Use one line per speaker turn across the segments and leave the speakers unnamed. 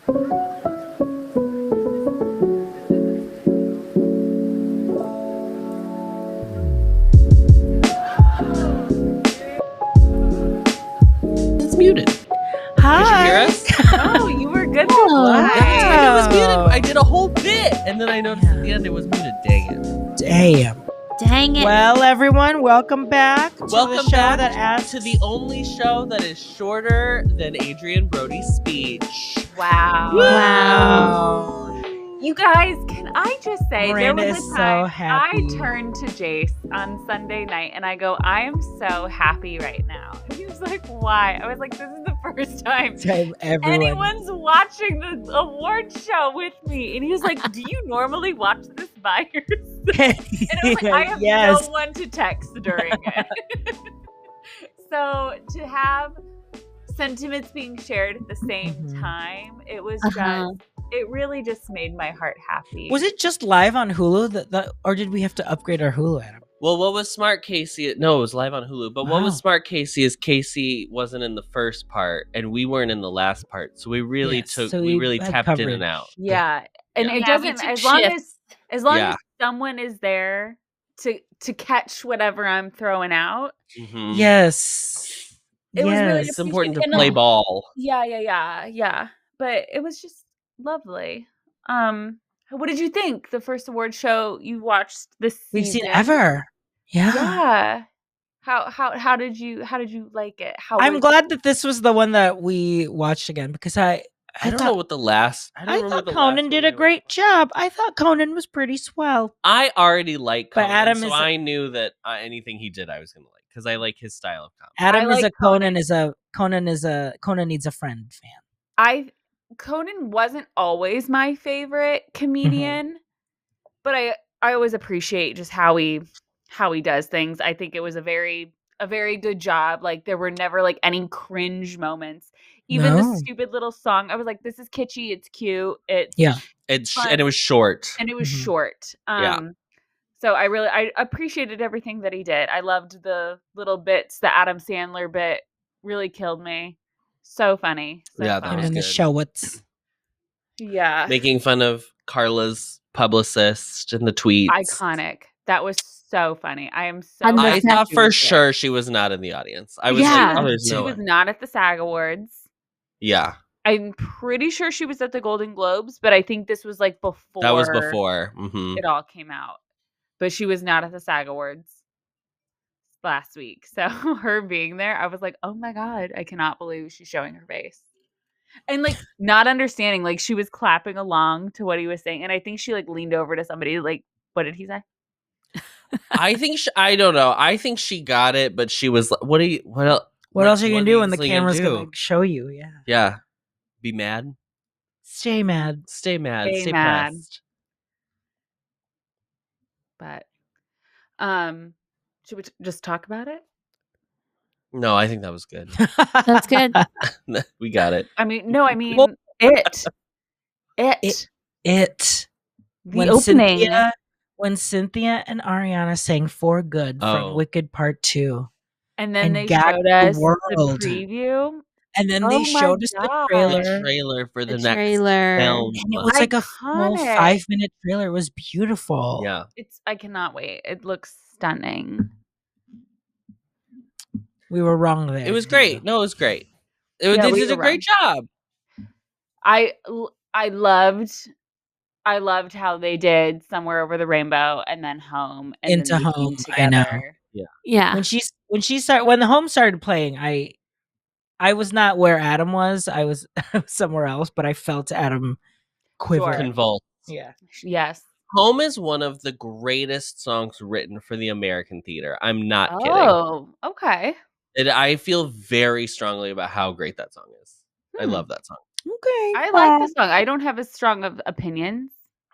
It's muted.
Hi.
Did you hear us?
Oh, you were good.
Wow.
It was muted. I did a whole bit, and then I noticed at the end it was muted. Dang it.
Dang it.
Well, everyone, welcome back to the
Welcome
show
back
that asks
to the only show that is shorter than Adrian Brody's speech.
Wow.
Wow.
You guys, can I just say,
Miranda
there was
is
a
so
time
happy.
I turned to Jace on Sunday night and I go, I am so happy right now. And he was like, why? I was like, this is the first time anyone's watching the award show with me. And he was like, do you normally watch this by yourself? And I was like, I have no one to text during it. So to have sentiments being shared at the same time, it was just, it really just made my heart happy.
Was it just live on Hulu, or did we have to upgrade our Hulu, Adam?
Well, what was smart, Casey? No, it was live on Hulu. But what was smart, Casey, is Casey wasn't in the first part, and we weren't in the last part. So we really tapped in and out.
Yeah, and it doesn't, as long as someone is there to catch whatever I'm throwing out.
Mm-hmm.
Yes,
it was really
it's important to play ball.
Yeah. But it was just lovely. What did you think? The first award show you watched this season?
We've seen ever. Yeah.
How did you like it?
I'm glad that this was the one that we watched again, because I
don't know what the last.
I thought Conan did a great job. I thought Conan was pretty swell.
I already like Conan,
but Adam
I knew that anything he did I was gonna like, because I like his style of comedy.
Adam is a Conan needs a friend fan.
Conan wasn't always my favorite comedian, but I always appreciate just how he does things. I think it was a very good job. Like, there were never like any cringe moments. Even the stupid little song, I was like, this is kitschy, it's cute, it's fun.
And it was short.
So I appreciated everything that he did. I loved the little bits. The Adam Sandler bit really killed me. So funny.
That was
in the
good.
show.
Yeah.
Making fun of Carla's publicist in the tweets.
Iconic. That was so funny. I
thought for sure she was not in the audience. I was like,
she was not at the SAG Awards.
Yeah.
I'm pretty sure she was at the Golden Globes, but I think this was like before.
That was before.
It all came out. But she was not at the SAG Awards last week. So her being there, I was like, oh my God, I cannot believe she's showing her face. And like not understanding, like she was clapping along to what he was saying. And I think she like leaned over to somebody like, what did he say?
I think I don't know. I think she got it, but she was like, what else
are you gonna do when the camera's gonna show you?
Yeah. Be mad.
Stay mad.
Stay mad. Stay
mad.
pressed.
But should we just talk about it?
No, I think that was good.
That's good.
We got it.
I mean, it. The opening.
When Cynthia and Ariana sang For Good from Wicked Part 2.
And then they showed us the preview.
And then they showed us the
trailer for the next film.
And it was like a full 5-minute trailer. It was beautiful.
Yeah.
I cannot wait. It looks stunning.
We were wrong there.
It was great. No, it was great. They did a great job.
I loved how they did Somewhere Over the Rainbow and then Home and
Into
then
Home.
together.
I know.
Yeah.
When the Home started playing, I was not where Adam was. I was somewhere else, but I felt Adam quiver.
Convulse.
Yeah.
Yes.
Home is one of the greatest songs written for the American theater. I'm not kidding.
Oh, okay.
I feel very strongly about how great that song is. I love that song.
Okay.
I like the song. I don't have as strong of opinions.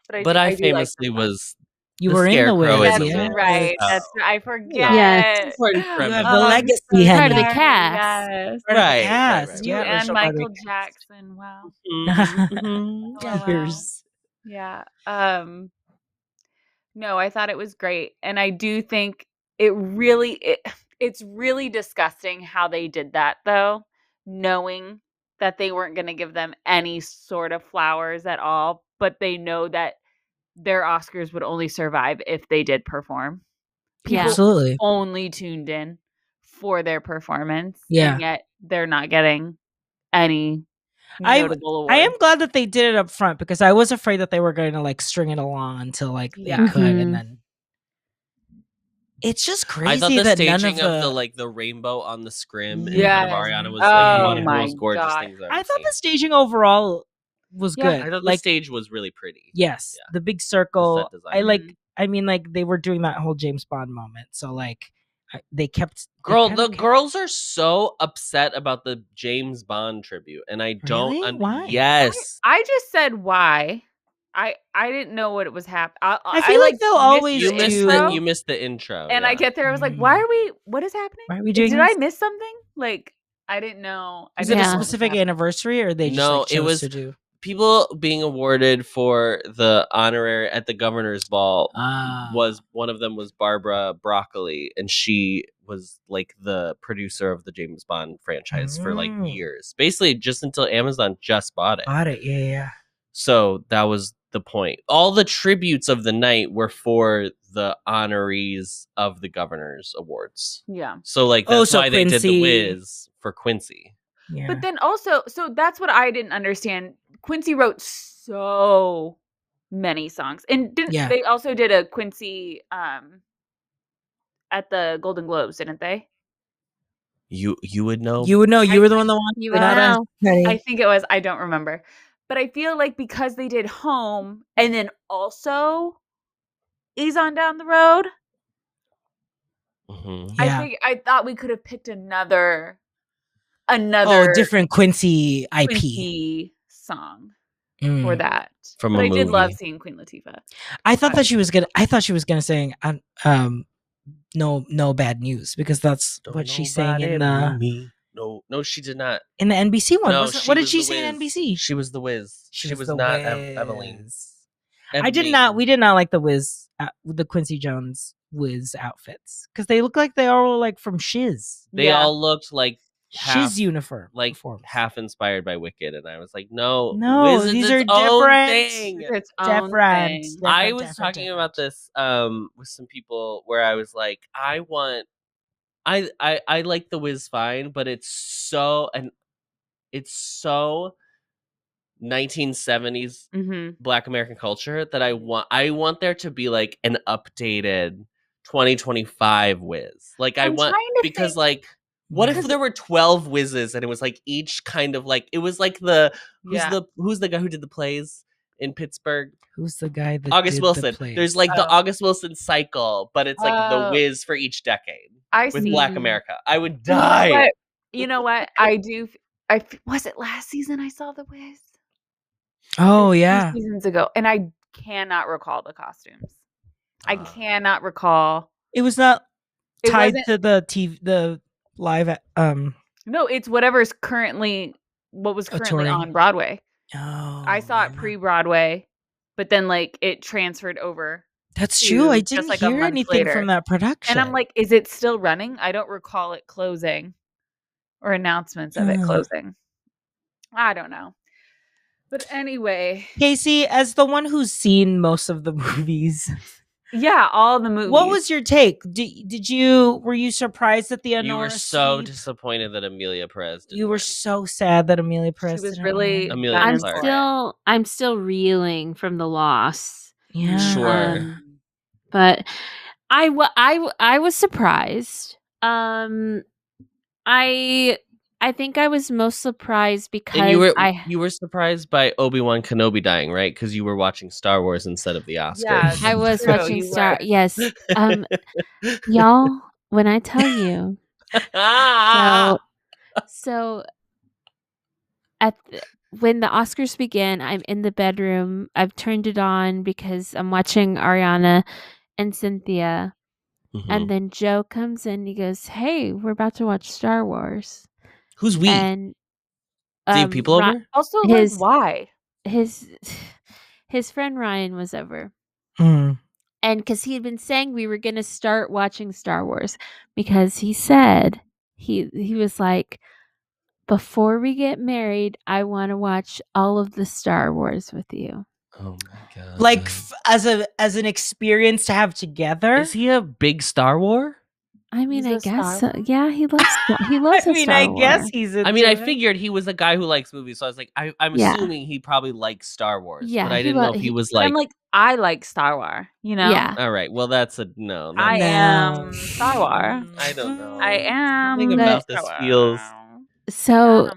But I famously was.
You were in the way.
That's right. I forget.
Yes.
You have the legacy.
Part of the cast.
Yes.
Right.
You and Michael Jackson. Wow.
Years.
Yeah. No, I thought it was great. And I do think it's really disgusting how they did that, though, knowing that they weren't going to give them any sort of flowers at all, but they know that their Oscars would only survive if they did perform. People
Absolutely
only tuned in for their performance,
Yeah.
and yet they're not getting any notable awards.
I am glad that they did it up front because I was afraid that they were going to like string it along until like they could, and then it's just crazy.
I thought the
that
staging
none of
the like the rainbow on the scrim in
Yes.
front of Ariana was like one of the
my
most gorgeous
God.
things I've ever
I thought
seen.
the staging overall was good.
I thought
like
the stage was really pretty.
Yes,
Yeah.
the big circle.
The set
I
design.
like. I mean, like they were doing that whole James Bond moment, so like they kept.
The girls are so upset about the James Bond tribute, and I don't.
Really? Why?
Yes,
I just said why. I didn't know what it was happening.
I feel like they'll always
you
do.
missed the intro,
and I get there. I was like, "Why are we? What is happening?
Why are we doing?
Did
this?
I miss something? Like I didn't know.
Is it a specific anniversary, or they just like, chose
it was
to do?
People being awarded for the honorary at the governor's ball. Was one of them was Barbara Broccoli, and she was like the producer of the James Bond franchise for like years, basically just until Amazon just bought it.
Yeah.
So that was the point. All the tributes of the night were for the honorees of the governor's awards.
Yeah.
So like that's why they did the Wiz for Quincy.
Yeah. But then also, so that's what I didn't understand. Quincy wrote so many songs, and they also did a Quincy at the Golden Globes, didn't they?
You would know.
You would know. You were the one that wanted.
You would know.
I think it was. I don't remember. But I feel like because they did Home and then also Ease on Down the Road, I thought we could have picked another
different Quincy IP
song for that.
From
but
a
I
movie.
did love seeing Queen Latifah.
I thought that she was gonna. I thought she was gonna sing no bad news, because that's what she sang in the.
No, she did not.
In the NBC one.
No,
what did she say in NBC?
She was the Wiz. She was not Evelyn.
I did not. We did not like the Wiz, the Quincy Jones Wiz outfits, because they look like they are like from Shiz.
They all looked like
Shiz uniform,
like half inspired by Wicked, and I was like, no,
Wiz
these
are different.
It's different.
I was talking about this with some people where I was like, I like the Wiz fine, but it's so 1970s Black American culture that I want there to be like an updated 2025 Wiz. Like I want, because like, what if there were 12 Wizzes and it was like each kind of like, it was like who's the guy who did the plays in Pittsburgh?
Who's the guy that
August Wilson. There's like the August Wilson cycle, but it's like the Wiz for each decade with Black America. I would die.
You know what? Was it last season I saw the Wiz?
Oh yeah,
2 seasons ago, and I cannot recall the costumes. I cannot recall.
It was not tied to the TV, the live.
No, it's what was currently on Broadway.
Oh,
I saw it pre-Broadway, but then like it transferred over.
That's true. I didn't hear anything from that production,
and I'm like, is it still running? I don't recall it closing or announcements of it closing. I don't know. But anyway,
Casey, as the one who's seen most of the movies,
all the movies.
What was your take? Were you surprised that the Honora?
You were so disappointed that Amelia Perez didn't
were
win.
so sad that Amelia Perez.
She was really.
I'm still reeling from the loss.
Yeah,
sure.
But I was surprised. I think I was most surprised because
you were surprised by Obi-Wan Kenobi dying, right? Because you were watching Star Wars instead of the Oscars.
Yeah,
I was watching Star. Yes, y'all. When I tell you, so when the Oscars begin, I'm in the bedroom. I've turned it on because I'm watching Ariana and Cynthia, and then Joe comes in. He goes, "Hey, we're about to watch Star Wars."
Who's we?
And
do you have people over?
Also, why?
His friend Ryan was over.
And
because he had been saying we were going to start watching Star Wars, because he said he was like, before we get married, I want to watch all of the Star Wars with you.
Oh my god!
Like as an experience to have together.
Is he a big Star Wars?
I mean,
He's
I
a
guess
Star
so. Yeah, he loves
I mean,
Star
I
Wars.
guess he's.
I mean, I figured he was a guy who likes movies, so I was like, I'm
Yeah.
assuming he probably likes Star Wars.
Yeah,
but I
he
didn't know
lo-
if he
he-
was
But
like.
I'm like, I like Star Wars, you know?
Yeah.
All right, well, that's a no.
I
That's,
am Star Wars.
I don't know.
I am.
Something about this
Star
feels.
Wars.
So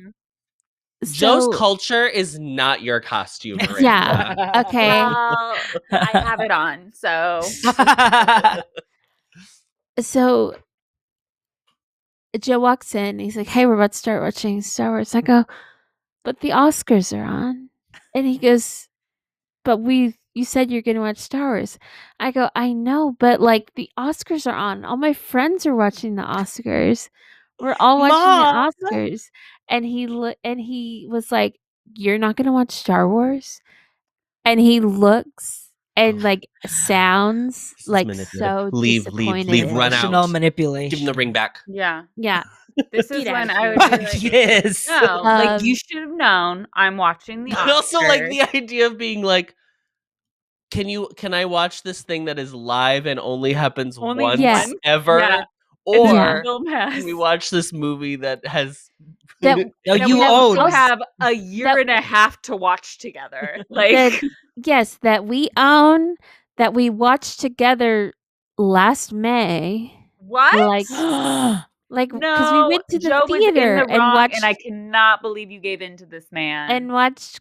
Joe's culture is not your costume.
Yeah. Okay.
Well, I have it on, so.
So Joe walks in. He's like, "Hey, we're about to start watching Star Wars." I go, "But the Oscars are on," and he goes, "But you said you're going to watch Star Wars." I go, "I know, but like the Oscars are on. All my friends are watching the Oscars. We're all watching
Mom!
the Oscars." And he was like, "You're not going to watch Star Wars?" And he looks and like sounds like so
leave,
disappointed.
run out.
Emotional manipulation.
Give him the ring back.
Yeah.
Yeah.
This is
Get
when
out
I
of
would
here.
be like,
Yes.
no, like you
Um,
should have known I'm watching the Oscars.
But also, like, the idea of being like, can I watch this thing that is live and only happens
Only
once
Yes.
ever?
Yeah.
Or
Yeah.
Film has.
can we watch this movie that has
that
No,
that
you
we
own.
also have a year and a half to watch together. Like,
that yes, that we own, that we watched together last May.
what?
Like because
No,
we went to the
Joe was in
theater
the
and
wrong,
watched
and I cannot believe you gave in to this man.
and watched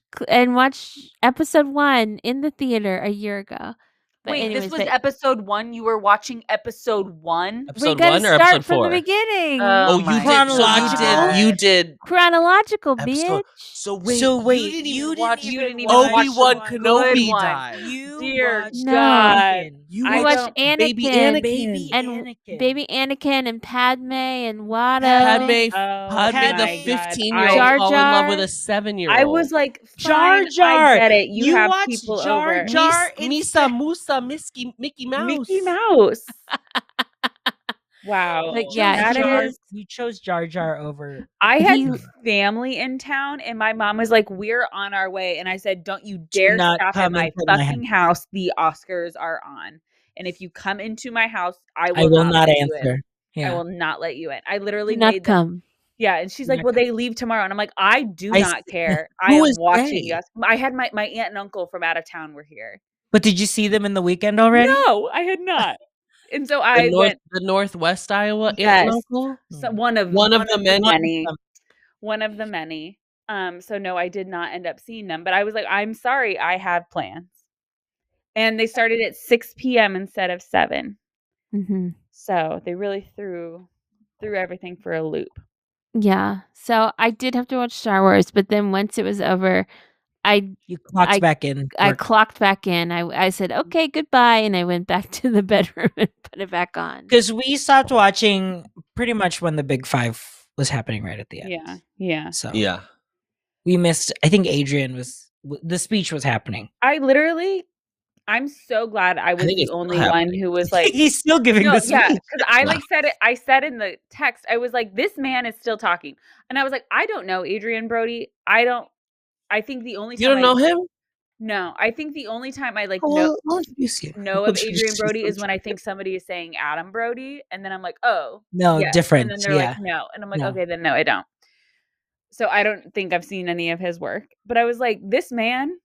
episode 1 in the theater a year ago. But
wait,
anyways,
this was episode 1. You were watching episode 1.
we
episode
gotta
1 or
start
episode
from
4?
the beginning.
Oh
you
my
did. So
God.
you did
Chronological,
episode.
bitch.
So
wait,
you didn't
you
even
didn't
watch
You didn't even
Obi-Wan
watch the
Kenobi
good one.
die.
You
Dear
watched
No.
God.
You
I
watched
don't-
Anakin,
Baby Anakin.
Baby
and
Anakin.
baby Anakin and Padme and Watto.
Padme,
Oh
Padme the
my
God.
15-year-old
Jar
fall in love
Jar.
with a 7-year-old.
I was like,
Jar
fine,
Jar.
I get it. You have
watched
people
Jar
over.
Jar
Misa Musa Mickey Mouse.
Mickey Mouse. Wow.
Like, yeah,
that is.
You chose Jar Jar over.
I had
He-
family in town, and my mom was like, "We're on our way," and I said, "Don't you dare
not
stop at
come
my
into my
fucking house. The Oscars are on, and if you come into my house, I
I will not
let you in.
answer. Yeah.
I will not let you in." I literally
Do not
made them.
come.
Yeah, and she's like,
Not
"Well, they leave tomorrow," and I'm like, "I do
I
not
s-
care.
Who
I am
is
watching
they?
us." I had my aunt and uncle from out of town were here.
But did you see them in the weekend already?
No, I had not. And so I went.
The Northwest Iowa aunt
Yes.
and uncle?
So one of
the many.
One of the many. So no, I did not end up seeing them, but I was like, I'm sorry, I have plans. And they started at 6 p.m. instead of 7.
Mm-hmm.
So they really threw everything for a loop.
Yeah. So I did have to watch Star Wars, but then once it was over,
You clocked back in.
I
Work.
clocked back in. I said, "Okay, goodbye," and I went back to the bedroom and put it back on.
Because we stopped watching pretty much when the Big Five was happening right at the end.
Yeah. Yeah.
So
Yeah.
we missed. I think Adrian the speech was happening.
I'm so glad I was
think
the
it's still
only one
happening.
who was like,
He's still giving
no,
the speech.
yeah, because I like said it. I said in the text, I was like, this man is still talking, and I was like, I don't know Adrian Brody. I think the only time
You don't know him?
No, I think the only time I like
Well, I'll introduce you.
know of Adrian Brody is when I think somebody is saying Adam Brody, and then I'm like, oh,
No,
yes.
different.
And then they're
Yeah.
like, no, and I'm like,
No.
okay, then no, I don't. So I don't think I've seen any of his work, but I was like, this man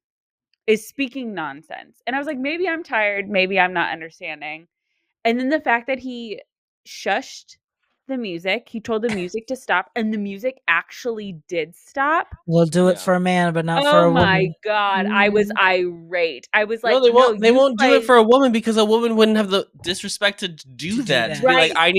is speaking nonsense, and I was like, maybe I'm tired, maybe I'm not understanding, and then the fact that he shushed the music, he told the music to stop, and the music actually did stop.
We'll do it
Yeah.
for a man, but not for
Oh
a
my
woman.
God, I was irate. I was like,
No, they won't. They
you
won't do
play-
it for a woman because a woman wouldn't have the disrespect to do
do
that.
that.
To be like,
Right,
I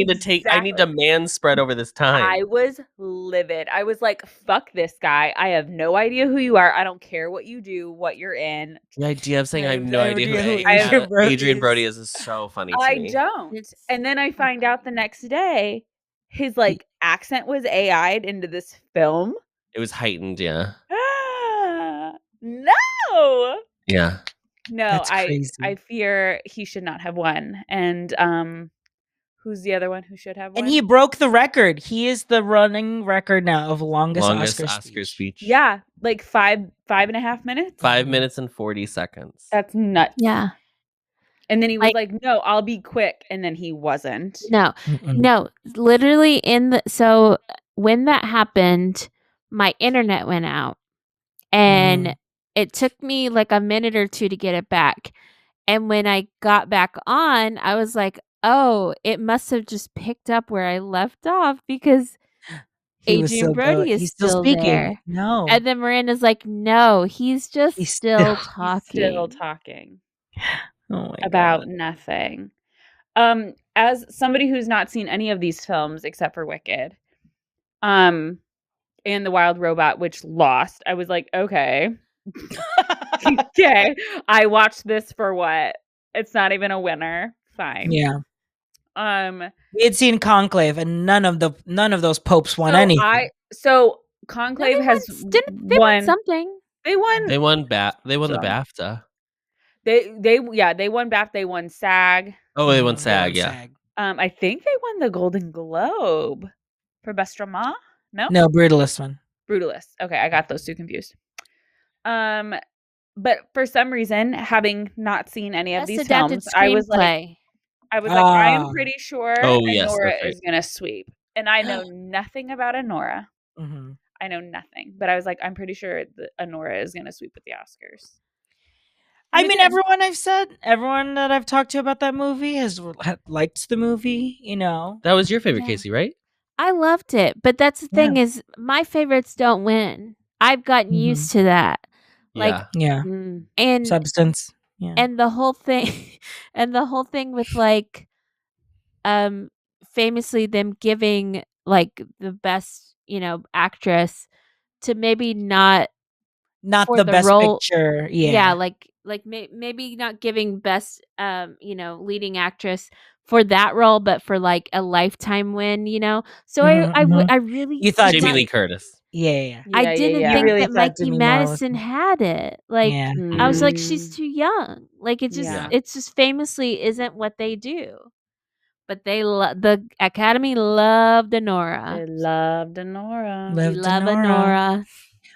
need to man spread over this time.
I was livid. I was like, fuck this guy. I have no idea who you are. I don't care what you do, what you're in.
The idea of saying I have
have
no idea who
Adrian Brody
Adrian
is.
Brody is so funny to
I
me.
don't.
It's-
And then I find out the next day his like accent was AI'd into this film.
It was heightened, yeah.
No.
Yeah.
No,
That's
I
crazy.
fear he should not have won. And Who's the other one who should have won?
And he broke the record. He is the running record now of longest Oscar speech.
Yeah, like 5.5 minutes.
5 minutes and 40 seconds.
That's nuts.
Yeah.
And then he was like, "No, I'll be quick," and then he wasn't.
No, literally so when that happened, my internet went out, and it took me like a minute or two to get it back. And when I got back on, I was like, "Oh, it must have just picked up where I left off because Adrian Brody is still speaking. There."
No,
and then Miranda's like, "No, he's just still talking.
He's still talking."
Oh my
about
God.
nothing. As somebody who's not seen any of these films except for Wicked, and The Wild Robot, which lost, I was like, okay. Okay. I watched this for what? It's not even a winner. Fine.
Yeah.
We
had seen Conclave, and none of those popes won anything.
So Conclave
they won something.
They won
the BAFTA.
They won BAFTA, they won SAG.
Oh, they won SAG, yeah.
SAG. I think they won the Golden Globe for Best Drama.
No, Brutalist one.
Brutalist. Okay, I got those two confused. But for some reason, having not seen any of these films, I was like, I am pretty sure Anora is gonna sweep, and I know nothing about Anora.
Mm-hmm.
I know nothing, but I was like, I'm pretty sure that Anora is gonna sweep with the Oscars.
I mean, everyone that I've talked to about that movie has liked the movie, you know.
That was your favorite, Casey, right?
I loved it, but that's the thing is my favorites don't win. I've gotten used to that. And
Substance.
Yeah. And the whole thing with like famously them giving like the best, actress to maybe not
the best role. Picture.
Yeah, like maybe not giving best leading actress for that role, but for like a lifetime win, So I really
you thought
Jamie Lee Curtis.
Yeah.
I didn't think that Mikey Madison had it. Like I was like, she's too young. Like it's just famously isn't what they do. But the Academy loved Anora.
They loved Anora.
We love Anora.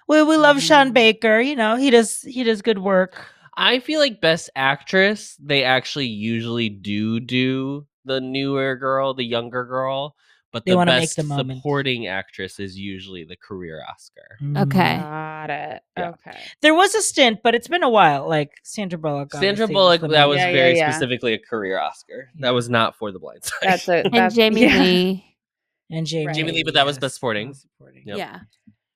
Well, we love Sean Baker. He does good work.
I feel like Best Actress, they actually usually do the newer girl, the younger girl, but the best supporting actress is usually the career Oscar.
Okay.
Got it. Yeah. Okay.
There was a stint, but it's been a while. Like Sandra Bullock.
That was very specifically a career Oscar. Yeah. That was not for The Blind Side.
And Jamie Lee.
And Jamie
Lee, but that was Best Supporting.
Yep. Yeah.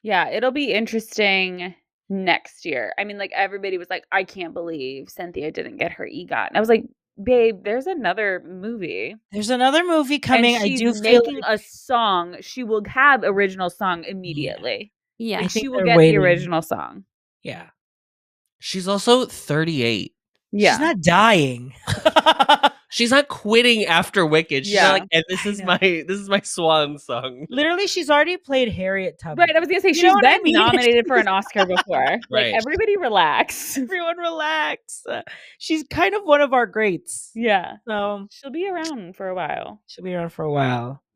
Yeah, it'll be interesting next year. I mean, like everybody was like, I can't believe Cynthia didn't get her EGOT. And I was like, babe, there's another movie.
There's another movie coming.
And she's making a song. She will have original song immediately.
Yeah.
And she will get the original song.
Yeah.
She's also 38.
Yeah.
She's not dying.
She's not quitting after Wicked. She's not like, and this is my swan song.
Literally, she's already played Harriet Tubman.
Right, I was gonna say she's been nominated for an Oscar before. Like everybody relax.
Everyone relax. She's kind of one of our greats.
Yeah.
So
she'll be around for a while.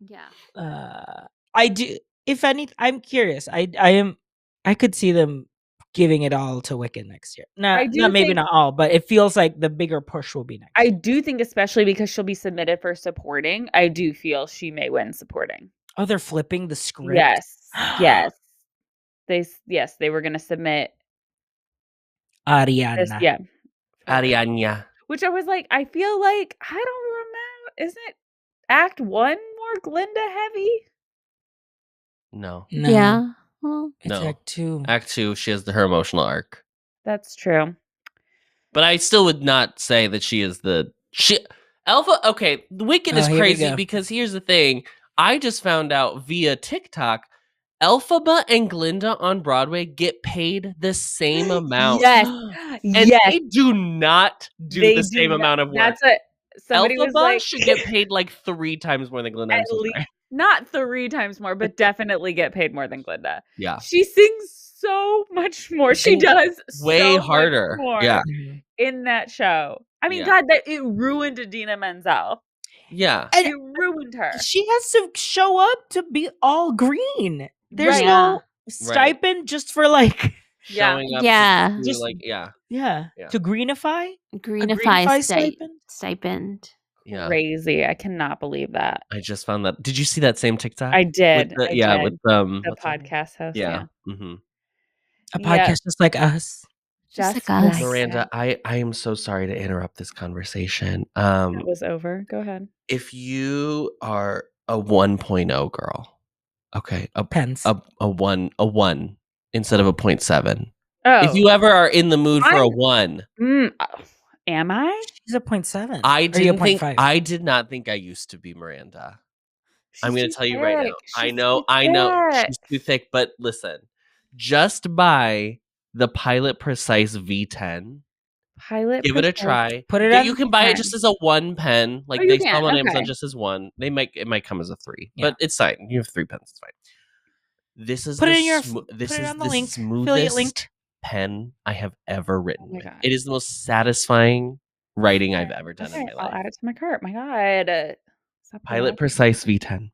Yeah.
I do. If any, I'm curious. I could see them giving it all to Wicked next year. Maybe not all, but it feels like the bigger push will be next year.
I do think, especially because she'll be submitted for supporting, I do feel she may win supporting.
Oh, they're flipping the script?
Yes. They were going to submit
Ariana.
Ariana.
Which I was like, I feel like, I don't remember. Isn't Act 1 more Glinda heavy?
No.
Yeah.
Well, it's Act 2.
Act 2, she has her emotional arc.
That's true.
But I still would not say that she is Alpha. Okay, Wicked is crazy because here's the thing. I just found out via TikTok, Elphaba and Glinda on Broadway get paid the same amount.
Yes.
And they do not do the same amount of work.
That's it. Somebody
Elphaba
was like,
should get paid like 3 times more than Glinda.
Not 3 times more, but definitely get paid more than Glinda.
Yeah.
She sings so much more. She does
way harder.
More in that show. I mean, God, that it ruined Idina Menzel.
Yeah.
And it ruined her.
She has to show up to be all green. There's no stipend just for like
showing up
to
just like
to greenify
stipend.
Yeah.
Crazy. I cannot believe that.
I just found that. Did you see that same TikTok?
I did.
With
the podcast host. Yeah.
Mm-hmm.
A podcast just like us.
Just like us.
Miranda, I am so sorry to interrupt this conversation.
That was over. Go ahead.
If you are a 1.0 girl, okay, a 1 instead of a 0.7.
Oh.
If you ever are in the mood for a 1.
Am I?
She's a 0.7.
I did not think I used to be Miranda. I'm going to tell you right now. I know she's too thick, but listen, just buy the Pilot Precise V10. Give it a try.
Put it on.
You can buy it just as a 1 pen. Like they sell on Amazon just as 1. It might come as a 3, but it's fine. You have 3 pens. It's fine. This is the smoothest pen I have ever written. Oh it is the most satisfying writing I've ever done in my life.
I'll add it to my cart. My God.
Pilot Precise V10.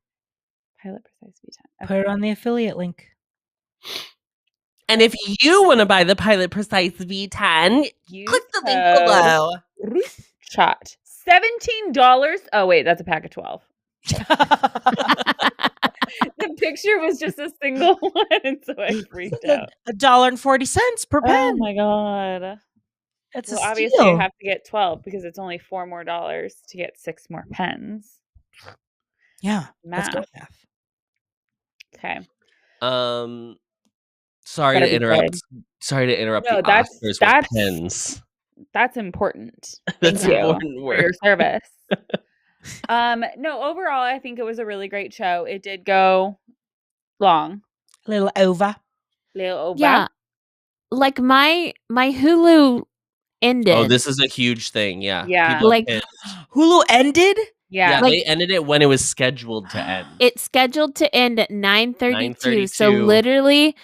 Pilot Precise V10.
Okay. Put it on the affiliate link.
And if you want to buy the Pilot Precise V10, click the link below.
Shot. $17. Oh, wait, that's a pack of 12. The picture was just a single one, and so I freaked out.
$1.40 per pen.
Oh my God.
That's
obviously you have to get 12 because it's only $4 more to get 6 more pens.
Yeah.
Math. Okay.
Sorry to interrupt.
No,
that's with pens.
That's important.
That's important
for your service. No, overall, I think it was a really great show. It did go long.
A little over.
Yeah. Like my Hulu ended.
Oh, this is a huge thing. Yeah.
Yeah.
Like
Hulu ended?
Yeah.
They ended it when it was scheduled to end.
It's scheduled to end at 9:32. So literally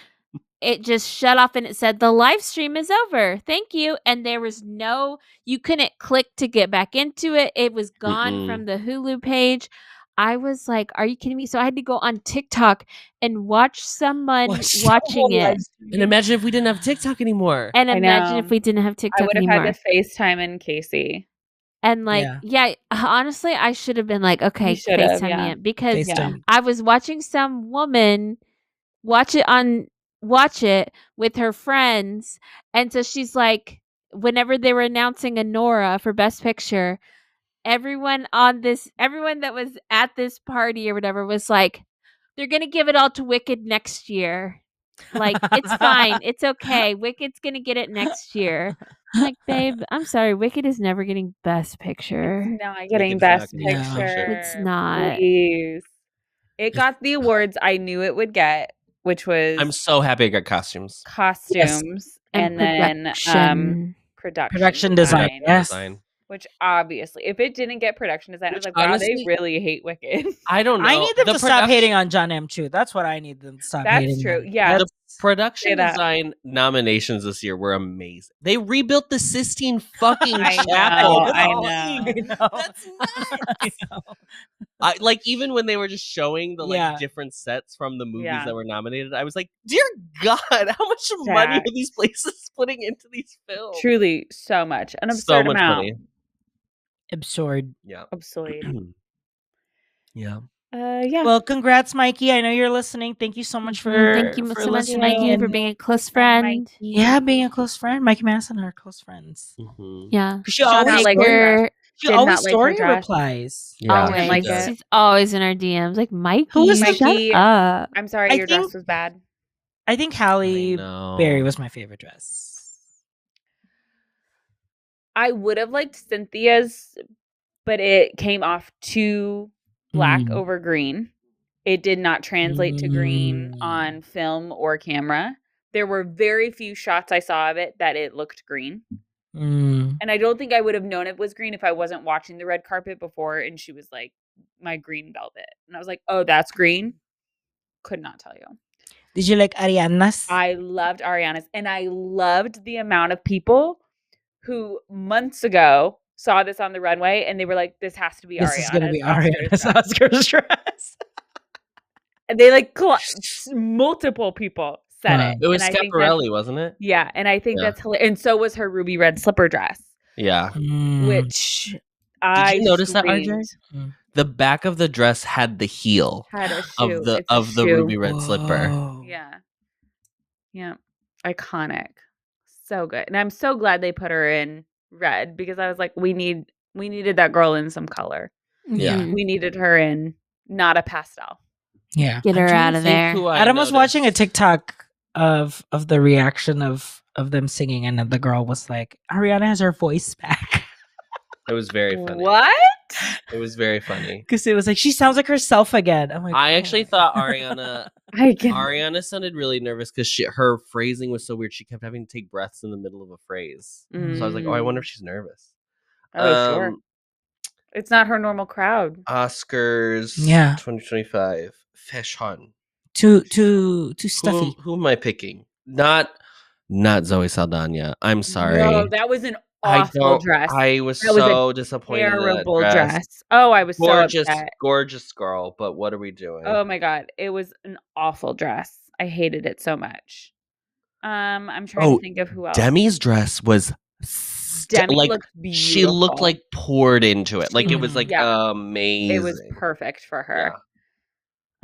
it just shut off and it said the live stream is over. Thank you. And there was you couldn't click to get back into it. It was gone from the Hulu page. I was like, are you kidding me? So I had to go on TikTok and watch someone watching it.
And imagine if we didn't have TikTok anymore.
And imagine if we didn't have TikTok anymore.
I would have had to FaceTime in Casey.
And honestly, I should have been like, okay, FaceTime me in. Because I was watching some woman watch it with her friends. And so she's like, whenever they were announcing a Nora for Best Picture, everyone that was at this party or whatever was like, they're going to give it all to Wicked next year. Like, it's fine. It's okay. Wicked's going to get it next year. I'm like, babe, I'm sorry. Wicked is never getting Best Picture.
It's not getting Best Picture.
It's not.
Please. It got the awards I knew it would get, which was...
I'm so happy it got costumes.
Yes. And then
production design. Yes.
Which obviously, if it didn't get production design, I was like, wow, they really hate Wicked.
I don't know.
I need them to stop hating on John M. Chu. That's what I need them to stop hating.
That's true. Yeah.
The production design nominations this year were amazing. They rebuilt the Sistine fucking chapel.
I know.
That's nuts. Even when they were just showing the different sets from the movies that were nominated, I was like, dear God, how much money are these places putting into these films?
Truly, so much. An absurd amount.
Money.
Absurd.
Yeah.
Absurd.
Yeah.
Well, congrats, Mikey. I know you're listening. Thank you so much for
much, Mikey, for being a close friend.
Yeah, being a close friend. Mikey Madison are close friends.
Mm-hmm.
Yeah.
She always story replies.
Yeah,
always.
She's always in our DMs. Like, Mikey,
who was
Mikey?
I'm sorry, your dress was bad.
I think Halle Berry was my favorite dress.
I would have liked Cynthia's, but it came off too black over green. It did not translate to green on film or camera. There were very few shots I saw of it that it looked green. And I don't think I would have known it was green if I wasn't watching the red carpet before and she was like, my green velvet. And I was like, oh, that's green? Could not tell you.
Did you like Ariana's?
I loved Ariana's. And I loved the amount of people who months ago saw this on the runway and they were like, this has to be
this is going to be Ariana's Oscars dress.
And they like multiple people said it.
It was Schiaparelli, wasn't it?
Yeah, and I think that's hilarious. And so was her ruby red slipper dress.
Yeah.
Which
did you notice that, RJ? The back of the dress had the heel of the ruby red slipper.
Yeah. Yeah. Iconic. So good. And I'm so glad they put her in red because I was like, we needed that girl in some color.
Yeah.
We needed her in not a pastel.
Yeah.
Get her out of there.
Adam was watching a TikTok of the reaction of them singing, and the girl was like, Ariana has her voice back.
It was very funny.
What?
It was very funny.
Because it was like, she sounds like herself again. I'm like,
I actually thought Ariana sounded really nervous because her phrasing was so weird. She kept having to take breaths in the middle of a phrase. So I was like, oh, I wonder if she's nervous.
Oh, sure. It's not her normal crowd.
Oscars 2025. Fashion.
Too stuffy.
Who am I picking? Not Zoe Saldana. I'm sorry.
No, that was an awful dress.
I was so disappointed.
Terrible dress. Oh, I was
gorgeous,
so upset.
Gorgeous girl. But what are we doing?
Oh my god, it was an awful dress. I hated it so much. I'm trying to think of who else.
Demi's dress was
Demi looked beautiful.
She looked like poured into it. Like it was like amazing.
It was perfect for her.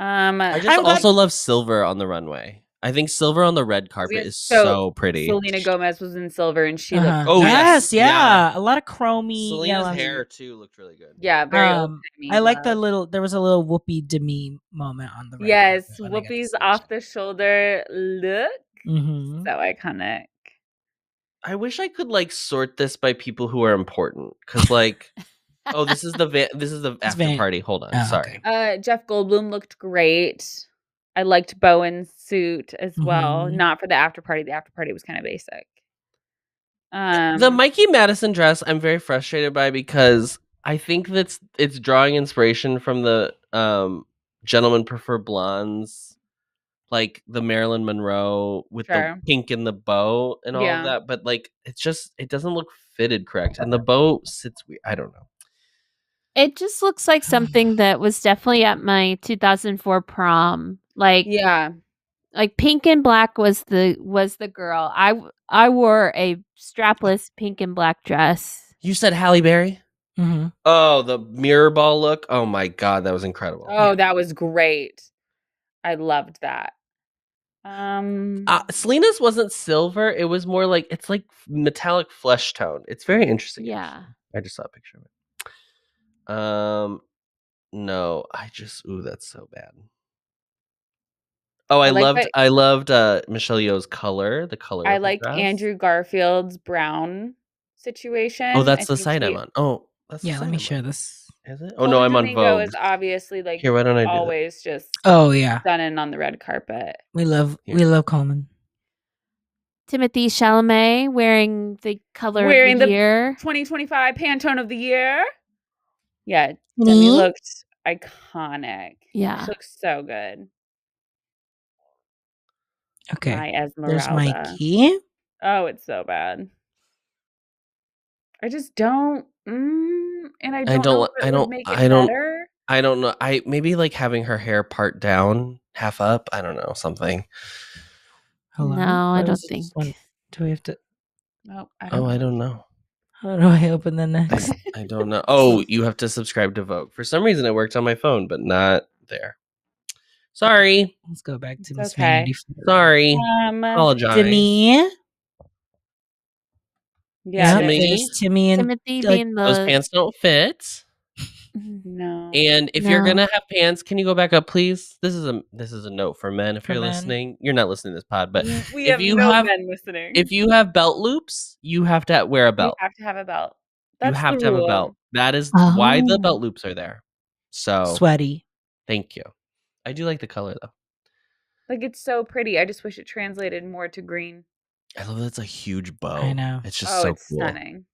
Yeah. I just also love silver on the runway. I think silver on the red carpet is so pretty.
Selena Gomez was in silver and she looked
yes, yeah. A lot of chromey.
Selena's hair too looked really good.
Yeah, very
I like there was a little Whoopi Demi moment on the red
Yes, Whoopi's off the shoulder look.
Mm-hmm.
So iconic.
I wish I could like sort this by people who are important because like oh this is the after party. Hold on, sorry.
Okay. Jeff Goldblum looked great. I liked Bowen's suit as well. Not for the after party. The after party was kind of basic.
The Mikey Madison dress I'm very frustrated by because I think it's drawing inspiration from the Gentlemen Prefer Blondes, like the Marilyn Monroe with the pink in the bow and all of that. But like it doesn't look fitted correct, and the bow sits weird. I don't know.
It just looks like something that was definitely at my 2004 prom. Like like pink and black was the girl. I wore a strapless pink and black dress.
You said Halle Berry?
Mm-hmm.
Oh, the mirror ball look. Oh my god, that was incredible.
Oh, that was great. I loved that.
Selena's wasn't silver. It was more like it's like metallic flesh tone. It's very interesting.
Yeah.
I just saw a picture of it. No, that's so bad. Oh, I loved Michelle Yeoh's color. The color.
I liked Andrew Garfield's brown situation.
Oh, that's the site I'm on. Oh, that's
let me share this.
Is it? Oh no, I'm on Vogue.
Is obviously like
here. Why don't I do
always that? Just stunning on the red carpet.
We love Coleman.
Timothée Chalamet wearing the color of the year.
2025 Pantone of the year. Yeah, Demi looked iconic.
Yeah,
she looks so good.
Okay,
my Esmeralda.
There's Mikey.
Oh, it's so bad. I just don't. And I don't
know. I maybe like having her hair part down, half up. I don't know, something.
Hello? No, I don't think.
Do we have to?
No,
I don't know.
How do I open the next?
I don't know. Oh, you have to subscribe to Vogue. For some reason, it worked on my phone, but not there. Sorry.
Let's go back to Miss Vanity.
Sorry. Apologize.
Timmy.
Yeah,
Timmy and
Timothy being
those pants don't fit.
No.
And if you're gonna have pants, can you go back up, please? This is a note for men. If you're listening, you're not listening to this pod, but
we have men listening.
If you have belt loops, you have to wear a belt.
You have to have a belt.
You have to have a belt. That is why the belt loops are there. So
sweaty.
Thank you. I do like the color though.
Like it's so pretty. I just wish it translated more to green.
I love that it's a huge bow.
I know.
It's just so cool.
Stunning.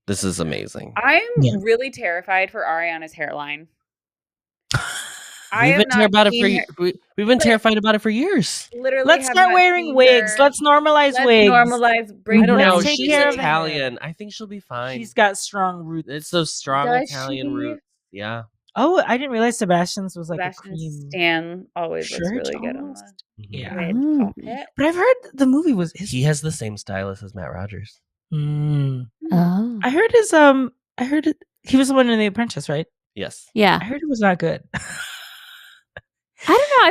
This is amazing.
I'm really terrified for Ariana's hairline.
We've been terrified about it for years.
Literally,
let's start wearing wigs. Let's normalize wigs.
Bring
I don't know.
Take
She's
care of the
Italian.
hair.
I think she'll be fine.
She's got strong roots.
It's those strong Italian roots. Yeah.
Oh, I didn't realize Sebastian's was like a cream.
Stan always looks really good on
almost. Yeah.
red carpet.
But I've heard the movie was
he has the same stylist as Matt Rogers.
Oh.
I heard he was the one in The Apprentice, right?
Yes.
Yeah.
I heard it was not good.
I don't know.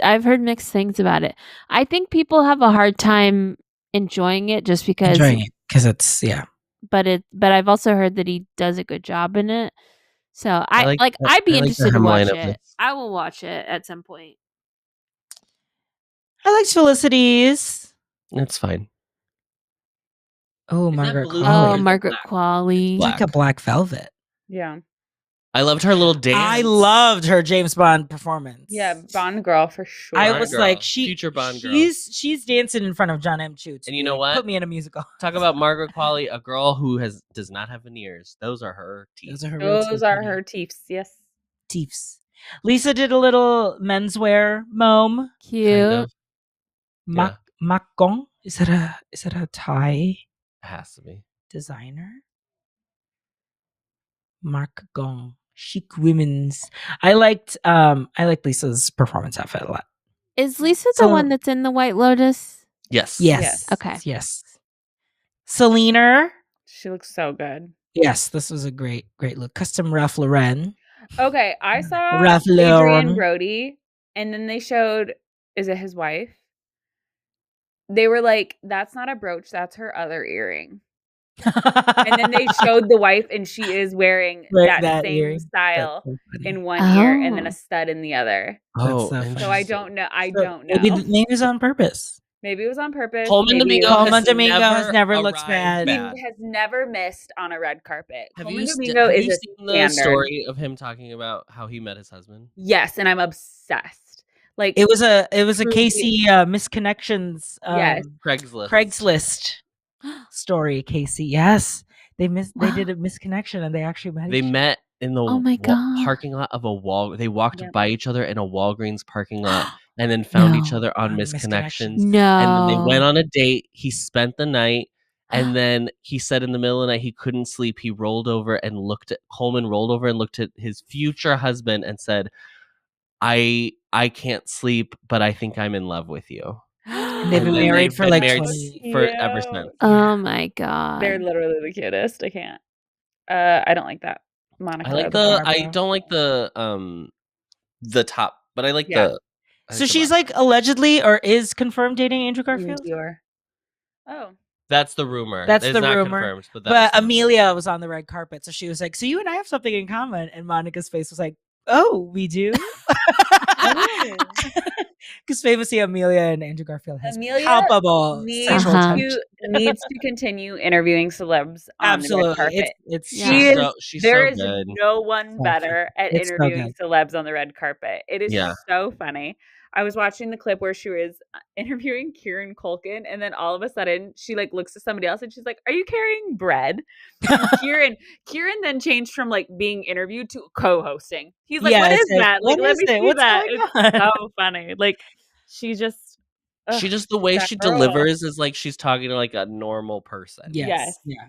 I've heard mixed things about it. I think people have a hard time enjoying it just because
it's
But I've also heard that he does a good job in it. So I'd be interested to watch it. I will watch it at some point.
I liked Felicity's.
It's fine.
Oh, Margaret Qualley.
Oh, Margaret Qualley.
Like a black velvet.
Yeah.
I loved her little dance.
I loved her James Bond performance.
Yeah, Bond girl for sure.
I was like,
future Bond girl.
She's dancing in front of John M. Chu.
And you know what?
Put me in a musical.
Talk about Margaret Qualley, a girl who does not have veneers. Those are her teeth.
Those are her teeths. Yes.
Teeths. Lisa did a little menswear mome.
Cute.
Kind of.
Makgong? Is that a Thai?
It has to be.
Designer? Makgong. Chic women's. I liked Lisa's performance outfit a lot.
Is Lisa the one that's in the White Lotus?
Yes.
Okay.
Yes. Selena.
She looks so good.
Yes, this was a great look. Custom Ralph Lauren.
Okay, I saw
Ralph
Adrian
Lauren.
Brody, and then they showed, is it his wife? They were like, that's not a brooch, that's her other earring. And then they showed the wife, and she is wearing that same earring. Style in one ear and then a stud in the other.
Oh,
so I don't know.
Maybe it was on purpose.
Maybe it was on purpose.
Coleman Domingo
has never looked bad.
He has never missed on a red carpet.
Have you seen the story of him talking about how he met his husband?
Yes, and I'm obsessed. Like
it was a Casey misconnections.
Yes,
Craigslist story. Casey, yes, they did a misconnection and they actually met.
They met in the parking lot of a wall. They walked by each other in a Walgreens parking lot. And then found each other on misconnections.
No.
And then they went on a date. He spent the night. And then he said in the middle of the night he couldn't sleep. He Coleman rolled over and looked at his future husband and said, I can't sleep, but I think I'm in love with you.
And they've been married for like 20
ever since.
Oh my God.
They're literally the cutest. I can't. I don't like that. Monica.
I don't like the top, but I like the.
So she's like allegedly or is confirmed dating Andrew Garfield?
Oh.
That's the rumor.
That's
it's
the
not
rumor.
Confirmed,
but Amelia was on the red carpet. So she was like, so you and I have something in common. And Monica's face was like, oh, we do? Because famously Amelia and Andrew Garfield has palpable sexual tension.
Needs to continue interviewing celebs on the red carpet.
She's
there
so
is
good.
no one better at interviewing celebs on the red carpet. It is so funny. I was watching the clip where she was interviewing Kieran Culkin, and then all of a sudden she like looks to somebody else and she's like, "Are you carrying bread?" Kieran then changed from like being interviewed to co-hosting. He's like, "What is that? Like, let me see that." It's so funny. Like she just
the way she delivers is like she's talking to like a normal person.
Yes.
Yeah.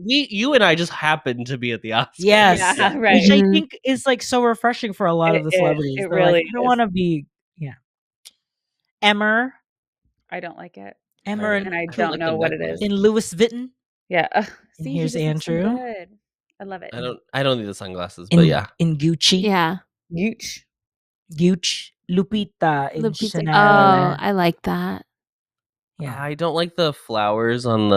You and I just happened to be at the Oscars.
Yes.
Yeah, right.
Which I think is like so refreshing for a lot of the celebrities.
It really
like, I don't want to be. Yeah. Emmer.
I don't like it.
Emmer
and I don't know what it is.
In Louis Vuitton.
Yeah.
And here's Andrew.
So good. I love it.
I don't need the sunglasses, but yeah.
In Gucci.
Yeah.
Gucci. Lupita in Chanel.
Oh, I like that.
Yeah.
I don't like the flowers on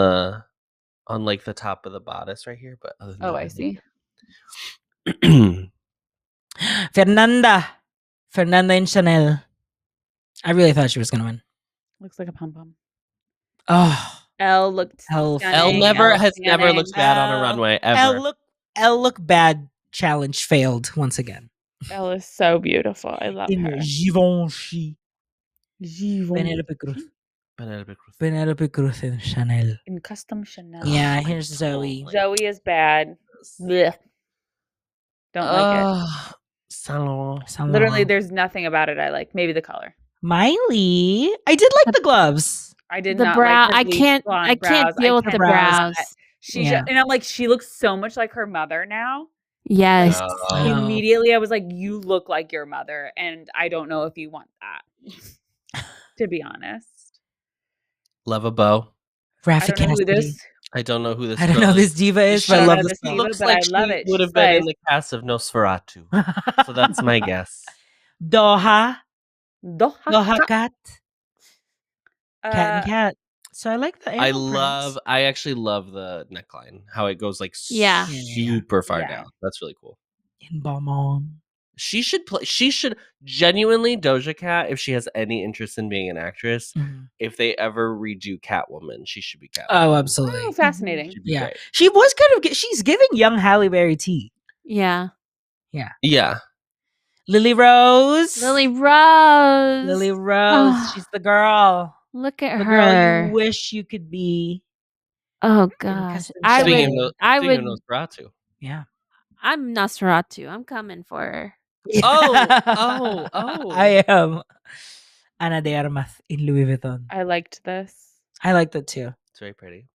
like the top of the bodice right here, but other than that,
I see.
Fernanda in Chanel. I really thought she was gonna win.
Looks like a pom-pom.
Oh,
Elle looked
Elle has never looked bad on a runway ever.
Elle looked bad. Challenge failed once again.
Elle is so beautiful. I love her.
Givenchy. Penelope Cruz in Chanel.
In custom Chanel.
Yeah, here's Zoe.
Zoe is bad. Blech. Don't like it.
Salon.
Literally, there's nothing about it I like. Maybe the color.
Miley, I did like the gloves.
I did
the
not
brow.
like her bleached blonde
I can't deal with the brows.
And I'm like, she looks so much like her mother now.
Yes.
Like, immediately, I was like, you look like your mother, and I don't know if you want that. To be honest,
Love a bow.
Raffi
I don't know who
Cassidy.
this.
I don't know who this.
I don't know who this diva is, but I love this.
She looks like she would have been in the cast of Nosferatu. So that's my guess.
Doha
Doha
Cat. Cat and cat. So I like the
I actually love the neckline. How it goes like
Yeah.
super far down. That's really cool.
In Balmain.
She should genuinely, Doja Cat, if she has any interest in being an actress, if they ever redo Catwoman, she should be Catwoman.
Oh, absolutely.
Oh, fascinating.
Yeah.
Great.
She was she's giving young Halle Berry tea.
Yeah.
Yeah.
Yeah.
Lily Rose.
Oh,
She's the girl.
Look at
the
her.
Girl you wish you could be.
Oh gosh.
Speaking of Nosferatu.
Yeah.
I'm Nosferatu. I'm coming for her.
Yeah.
Oh.
I am. Ana de Armas in Louis Vuitton.
I liked this.
I liked it too.
It's very pretty.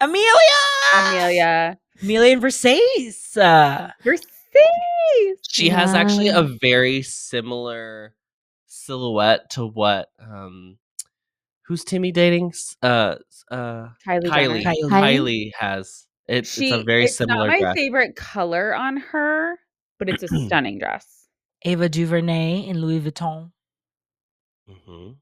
Amelia in Versace.
She has actually a very similar silhouette to what who's Timmy dating? Kylie has. It's a very similar
not my
dress.
favorite color on her, but it's a stunning dress.
Ava DuVernay in Louis Vuitton.
I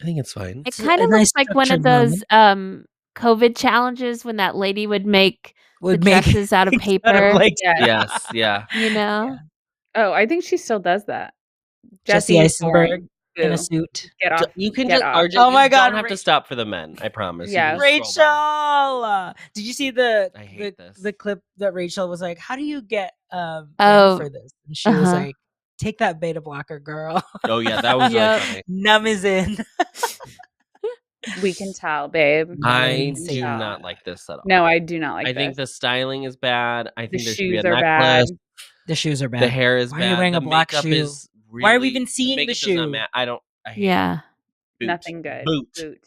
think it's fine.
It kind of looks like one of those COVID challenges when that lady would make dresses out of paper.
Yes, yeah.
You know?
Yeah. Oh, I think she still does that.
Jesse Eisenberg in a suit.
Get off.
You can
get
just
off.
Oh my God!
You don't have to stop for the men. I promise.
Yeah.
Rachel, did you see the clip that Rachel was like, "How do you get for this?" And she was like, "Take that beta blocker, girl."
Oh yeah, that was really funny.
Numb is in.
We can tell, babe.
I do not like this at all.
No, I do not like.
I think the styling is bad. I think
the
there should be a
shoes are
necklace.
bad.
The shoes are bad.
The hair is
bad.
Why
are you wearing
the
a black shoe? Why are we even seeing the shoe?
I hate
Boot. Nothing good.
Boot.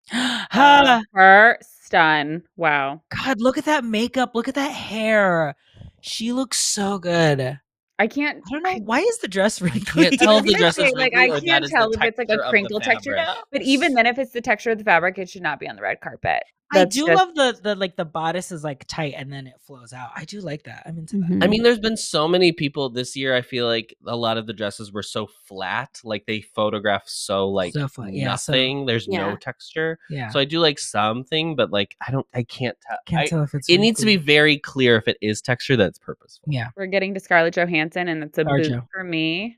Her stun. Wow.
God, look at that makeup. Look at that hair. She looks so good.
I don't
know. Why is the dress wrinkly?
I can't tell if the dress is
like, I can't tell if it's like a crinkle texture. But even then, if it's the texture of the fabric, it should not be on the red carpet.
I do love the bodice is like tight and then it flows out. I do like that. I'm into that.
I mean, there's been so many people this year. I feel like a lot of the dresses were so flat, like they photograph so like nothing. There's no texture.
Yeah.
So I do like something, but like I can't tell.
Can't tell if it's.
It needs to be very clear if it is texture that's purposeful.
Yeah.
We're getting to Scarlett Johansson, and it's a boot for me.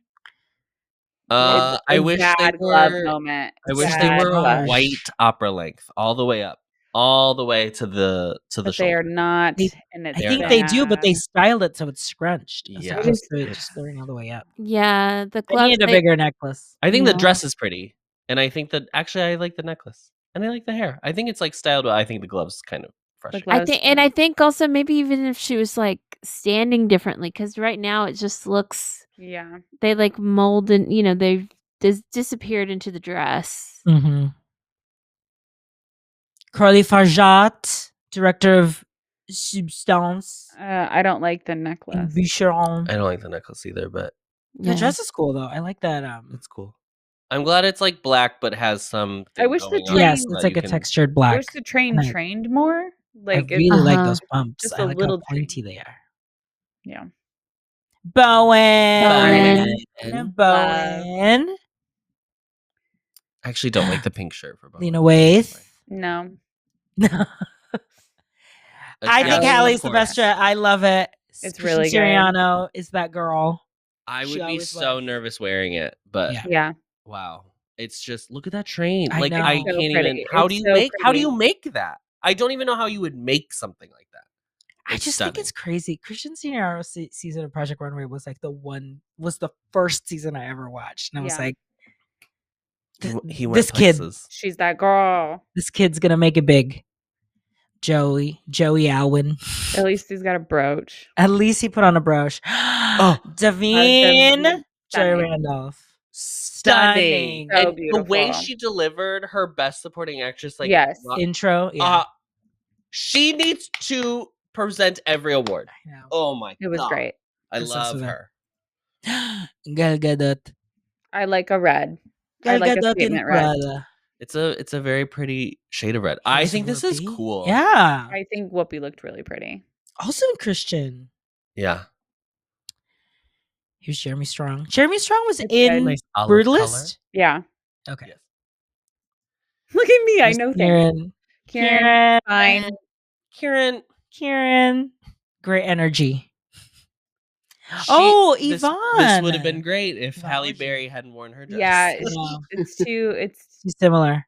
I wish they were.
Moment.
I wish they were white opera length all the way up. All the way to the shoulder.
They are not.
I think they do, but they styled it so it's scrunched.
Yeah,
just going all the way up.
Yeah, the gloves.
I need a bigger necklace.
I think the dress is pretty, and I think that actually I like the necklace and I like the hair. I think it's like styled, but I think the gloves kind of fresh.
I think also maybe even if she was like standing differently, because right now it just looks.
Yeah.
They like mold and they've disappeared into the dress.
Mm-hmm. Carly Farjat, director of Substance.
I don't like the necklace.
Boucheron.
I don't like the necklace either, but
the dress is cool though. I like that.
It's cool. I'm glad it's like black, but has some.
I wish the train.
Yes, it's like a textured black.
I wish the train trained more. Like
I really like those bumps.
Just
I like
little
how pointy they are.
Yeah.
Bowen.
I actually don't like the pink shirt for Bowen.
Lena Waithe.
No.
I think Hallie's the best dress. I love it.
It's really good.
Siriano is that girl.
I would be so nervous wearing it, but
yeah.
Wow. It's just look at that train.
I
like
know.
I can't even. How do you make that? I don't even know how you would make something like that.
I just think it's crazy. Christian Siriano's season of Project Runway was like the first season I ever watched, and I was like,
he went places.
She's that girl.
This kid's gonna make it big. Joey Alwyn.
At least he's got a brooch.
At least he put on a brooch. Davine Joy Randolph. Stunning.
So
and
beautiful.
The way she delivered her best supporting actress
intro. Yeah.
She needs to present every award.
I know.
Oh my god.
It was great.
I love her.
Gal Gadot.
I like a red. I like a statement red.
It's a very pretty shade of red. I think this is cool.
Yeah.
I think Whoopi looked really pretty.
Also in Christian.
Yeah.
Here's Jeremy Strong. Jeremy Strong was in nice Brutalist.
Color. Yeah.
Okay.
Yes.
Look at me. I know things. Kieran. Fine.
Kieran. Great energy. Yvonne.
This would have been great if Halle Berry hadn't worn her dress.
Yeah, it's too
similar.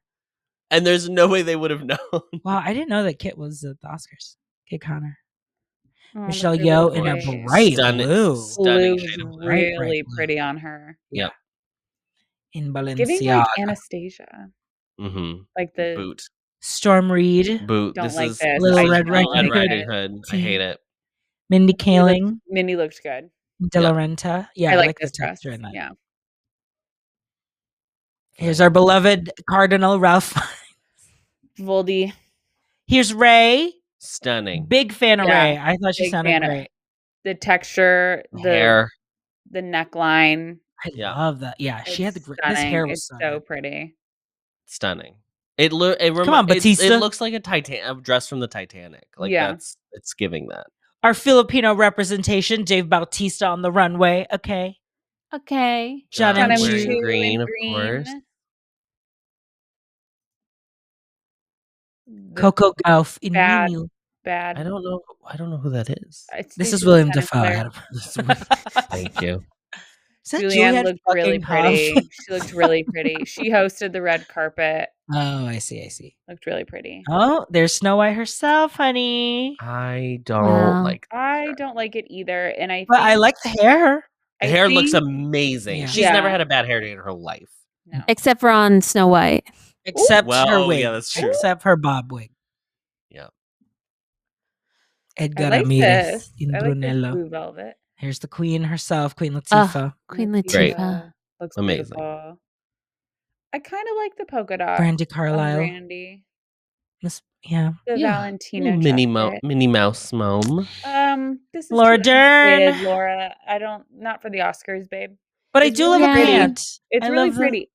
And there's no way they would have known.
Wow, I didn't know that Kit was at the Oscars. Kit Connor. Michelle Yeoh in a bright blue.
Stunning
really pretty on her.
Yep.
In Balenciaga.
Giving like Anastasia.
Mm-hmm.
Like the
boot. Storm Reed.
Boot.
Don't
this
like
is
this.
Little Red
Riding Hood. I hate it.
Mindy Kaling.
Mindy looked good.
De La Renta. Yeah,
I like this
the
dress.
texture in that.
Yeah.
Here's our beloved Cardinal Ralph.
Voldy.
Here's Ray.
Stunning.
Big fan of Ray. I thought she sounded great.
The texture, the
hair,
the neckline.
I love that. Yeah, she had the great. This hair was
so pretty.
Stunning. Come
on, Batista.
It looks like a dress from the Titanic. Like it's giving that.
Our Filipino representation, Dave Bautista on the runway. Okay.
John M. Green, of course.
Coco Gauff in
Bad.
I don't know who that is.
This is William Dafoe.
Thank you.
Julianne looked really pretty. She looked really pretty. She hosted the red carpet.
Oh, I see.
Looked really pretty.
Oh, there's Snow White herself, honey.
I don't like that.
I don't like it either. And
But I like the hair.
The hair looks amazing.
Yeah.
She's never had a bad hair day in her life.
No.
Except for on Snow White.
Except her wig.
Yeah, that's true.
Except her bob wig.
Yeah.
Edgar
Ramirez
Ramirez in
Brunello. Blue velvet.
Here's the queen herself, Queen Latifah.
Queen Latifah.
Looks
amazing.
Beautiful. I kind of like the polka dot.
Brandy Carlisle.
Brandy.
The
Valentina.
Minnie Mouse mom.
This is
Laura Dern.
Laura. Not for the Oscars, babe.
But I do love a pant.
It's really pretty.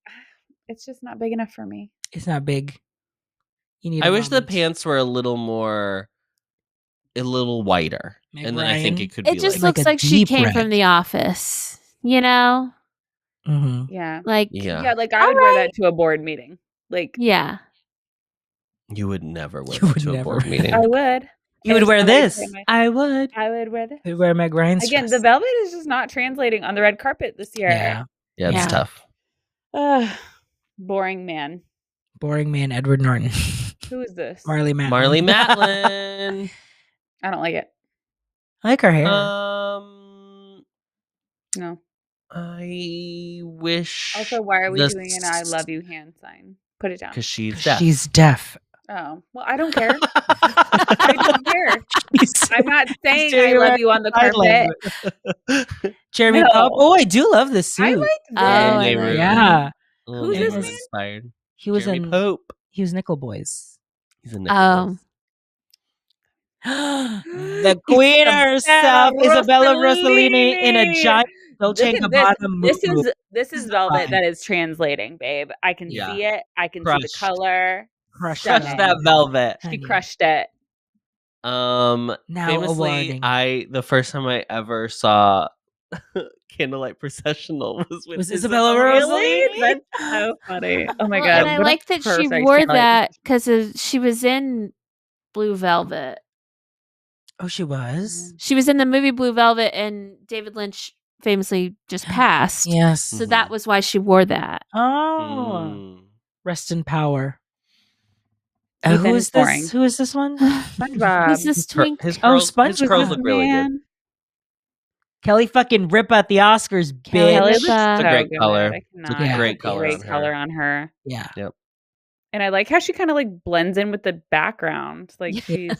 It's just not big enough for me.
It's not big. You need.
I wish the pants were a little whiter, and then I think it could be.
It just looks like she came from The Office, you know.
Mm-hmm.
Yeah.
Like
like I would wear that to a board meeting. Like
you would never wear it to a board meeting.
I would.
You would wear this.
I would wear this.
I would wear Meg Ryan's
Again,
dress.
the velvet is just not translating on the red carpet this year.
Yeah, it's tough.
Boring man.
Edward Norton.
Who is this?
Marley Matlin.
Marley Matlin.
I don't like it.
I like her hair.
No.
I wish.
Also, why are we doing an "I love you" hand sign? Put it down.
Because she's deaf.
She's deaf.
Oh well, I don't care. I don't care. I'm not saying I love you on the carpet.
Jeremy Pope. Oh, I do love this suit.
I like this.
Yeah.
Who's this man?
Inspired.
He was
Jeremy Pope.
He was Nickel Boys.
He's a Nickel Boys.
The queen herself, Isabella Rossellini, in a giant Dolce & Gabbana
This is velvet that is translating, babe. I can see it. I can see the color.
Crushed that velvet.
She crushed it.
Now
famously, the first time I ever saw Candlelight Processional was
Isabella Rossellini.
That's so funny. Oh my god!
And I like that she wore that because she was in Blue Velvet.
Oh, she was?
She was in the movie Blue Velvet, and David Lynch famously just passed.
Yes.
So that was why she wore that.
Oh. Rest in power. Who is this? Who is this one?
SpongeBob.
Who's this twink?
SpongeBob.
His curls look really good.
Kelly fucking Ripa at the Oscars, bitch.
Kelly looks
it's a great
good.
color.
I
It's a great color.
Great color on her.
Yeah.
Yep.
And I like how she kind of like blends in with the background. Like she's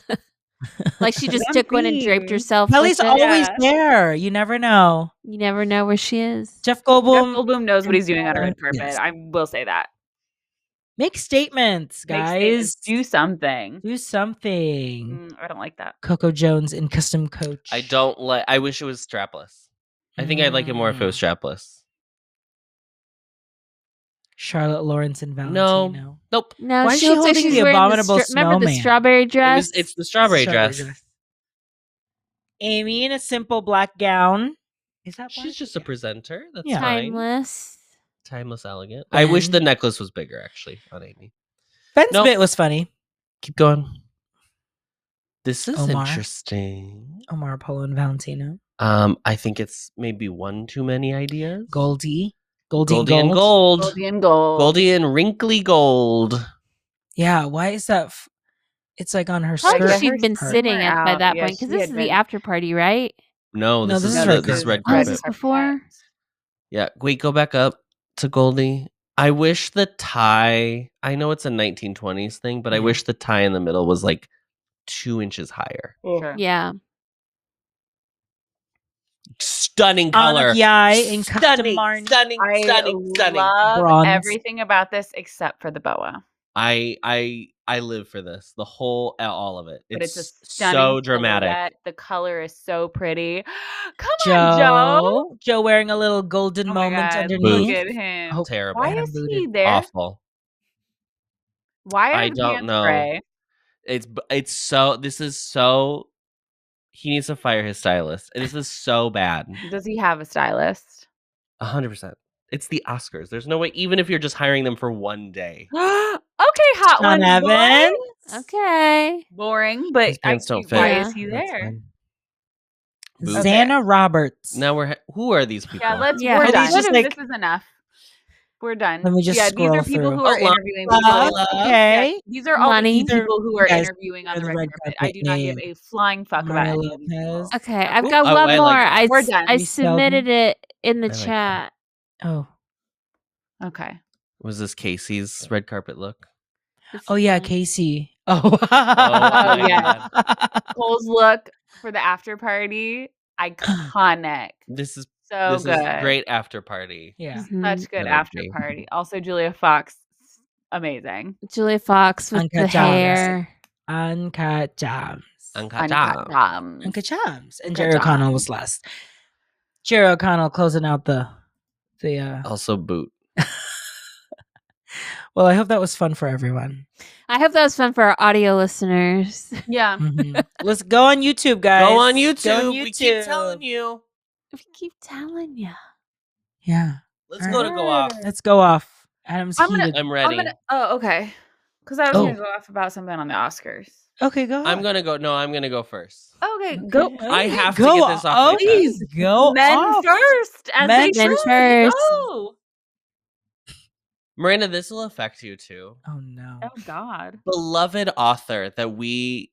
like she just took one and draped herself.
Kelly's always there. You never know.
You never know where she is.
Jeff Goldblum
knows what he's doing on a red carpet. Yes. I will say that.
Make statements, guys.
Do something.
Do something.
I don't like that.
Coco Jones in Custom Coach.
I wish it was strapless. I think I'd like it more if it was strapless.
Charlotte Lawrence and Valentino.
No. Nope.
No,
why is she holding the abominable snowman?
Remember the strawberry dress?
It's the strawberry dress.
Amy in a simple black gown. Is that
She's just a presenter. That's
timeless.
Fine. Timeless, elegant. I wish the necklace was bigger, actually, on Amy.
Ben's bit was funny.
Keep going. This is interesting.
Omar, Apollo, and Valentino.
I think it's maybe one too many ideas.
Goldie
and gold. Goldie and wrinkly gold.
Yeah, why is that? It's like on her
skirt.
skirt.
She'd been sitting by that point because this is the after party, right?
No, this is red carpet.
This is before.
Yeah, wait, go back up to Goldie. I wish the tie. I know it's a 1920s thing, but I wish the tie in the middle was like 2 inches higher.
Sure.
Yeah.
Stunning color.
In
stunning.
I love
bronze.
Everything about this except for the boa.
I live for this. All of it.
It's a stunning
so dramatic.
Silhouette. The color is so pretty. Come
Joe.
on, Joe.
Joe wearing a little golden moment underneath.
Look at him.
Oh, terrible.
Why is he there?
Awful.
Why are
I don't know.
gray?
It's so. This is so. He needs to fire his stylist. This is so bad.
Does he have a stylist?
100%. It's the Oscars. There's no way, even if you're just hiring them for one day.
Okay, hot
Sean
one.
Evans.
Okay.
Boring, but why is he there?
Xana Roberts.
Now who are these people?
We're done. This is enough. We're done.
Let me just scroll
these are people
through.
who are interviewing
people. Okay.
These are all people who are interviewing on the red carpet. I do not give a flying fuck about any of these people.
Okay, I've got one more.
We're done.
I submitted it in the chat.
Oh.
Okay.
Was this Casey's red carpet look?
Oh yeah, Casey. Oh
yeah. Cole's look for the after party, iconic.
This is
good.
Is great after party.
Yeah,
such good after party. Also, Julia Fox, amazing.
Julia Fox with the hair.
Uncut Gems.
Uncut Gems.
And Jerry O'Connell was last. Jerry O'Connell closing out the
also boot.
Well, I hope that was fun for everyone.
I hope that was fun for our audio listeners.
Yeah.
Let's go on YouTube, guys.
Go on YouTube. We keep telling you.
We keep telling you.
Yeah.
Let's go off.
Let's go off. Adam's heated.
I'm ready.
Okay. Because I was going to go off about something on the Oscars.
Okay, go ahead.
I'm going to go first.
Okay, go.
I have to get this off.
Please go
Men
off.
first.
Men first.
Go.
Miranda, this will affect you too.
Oh no.
Oh God.
Beloved author that we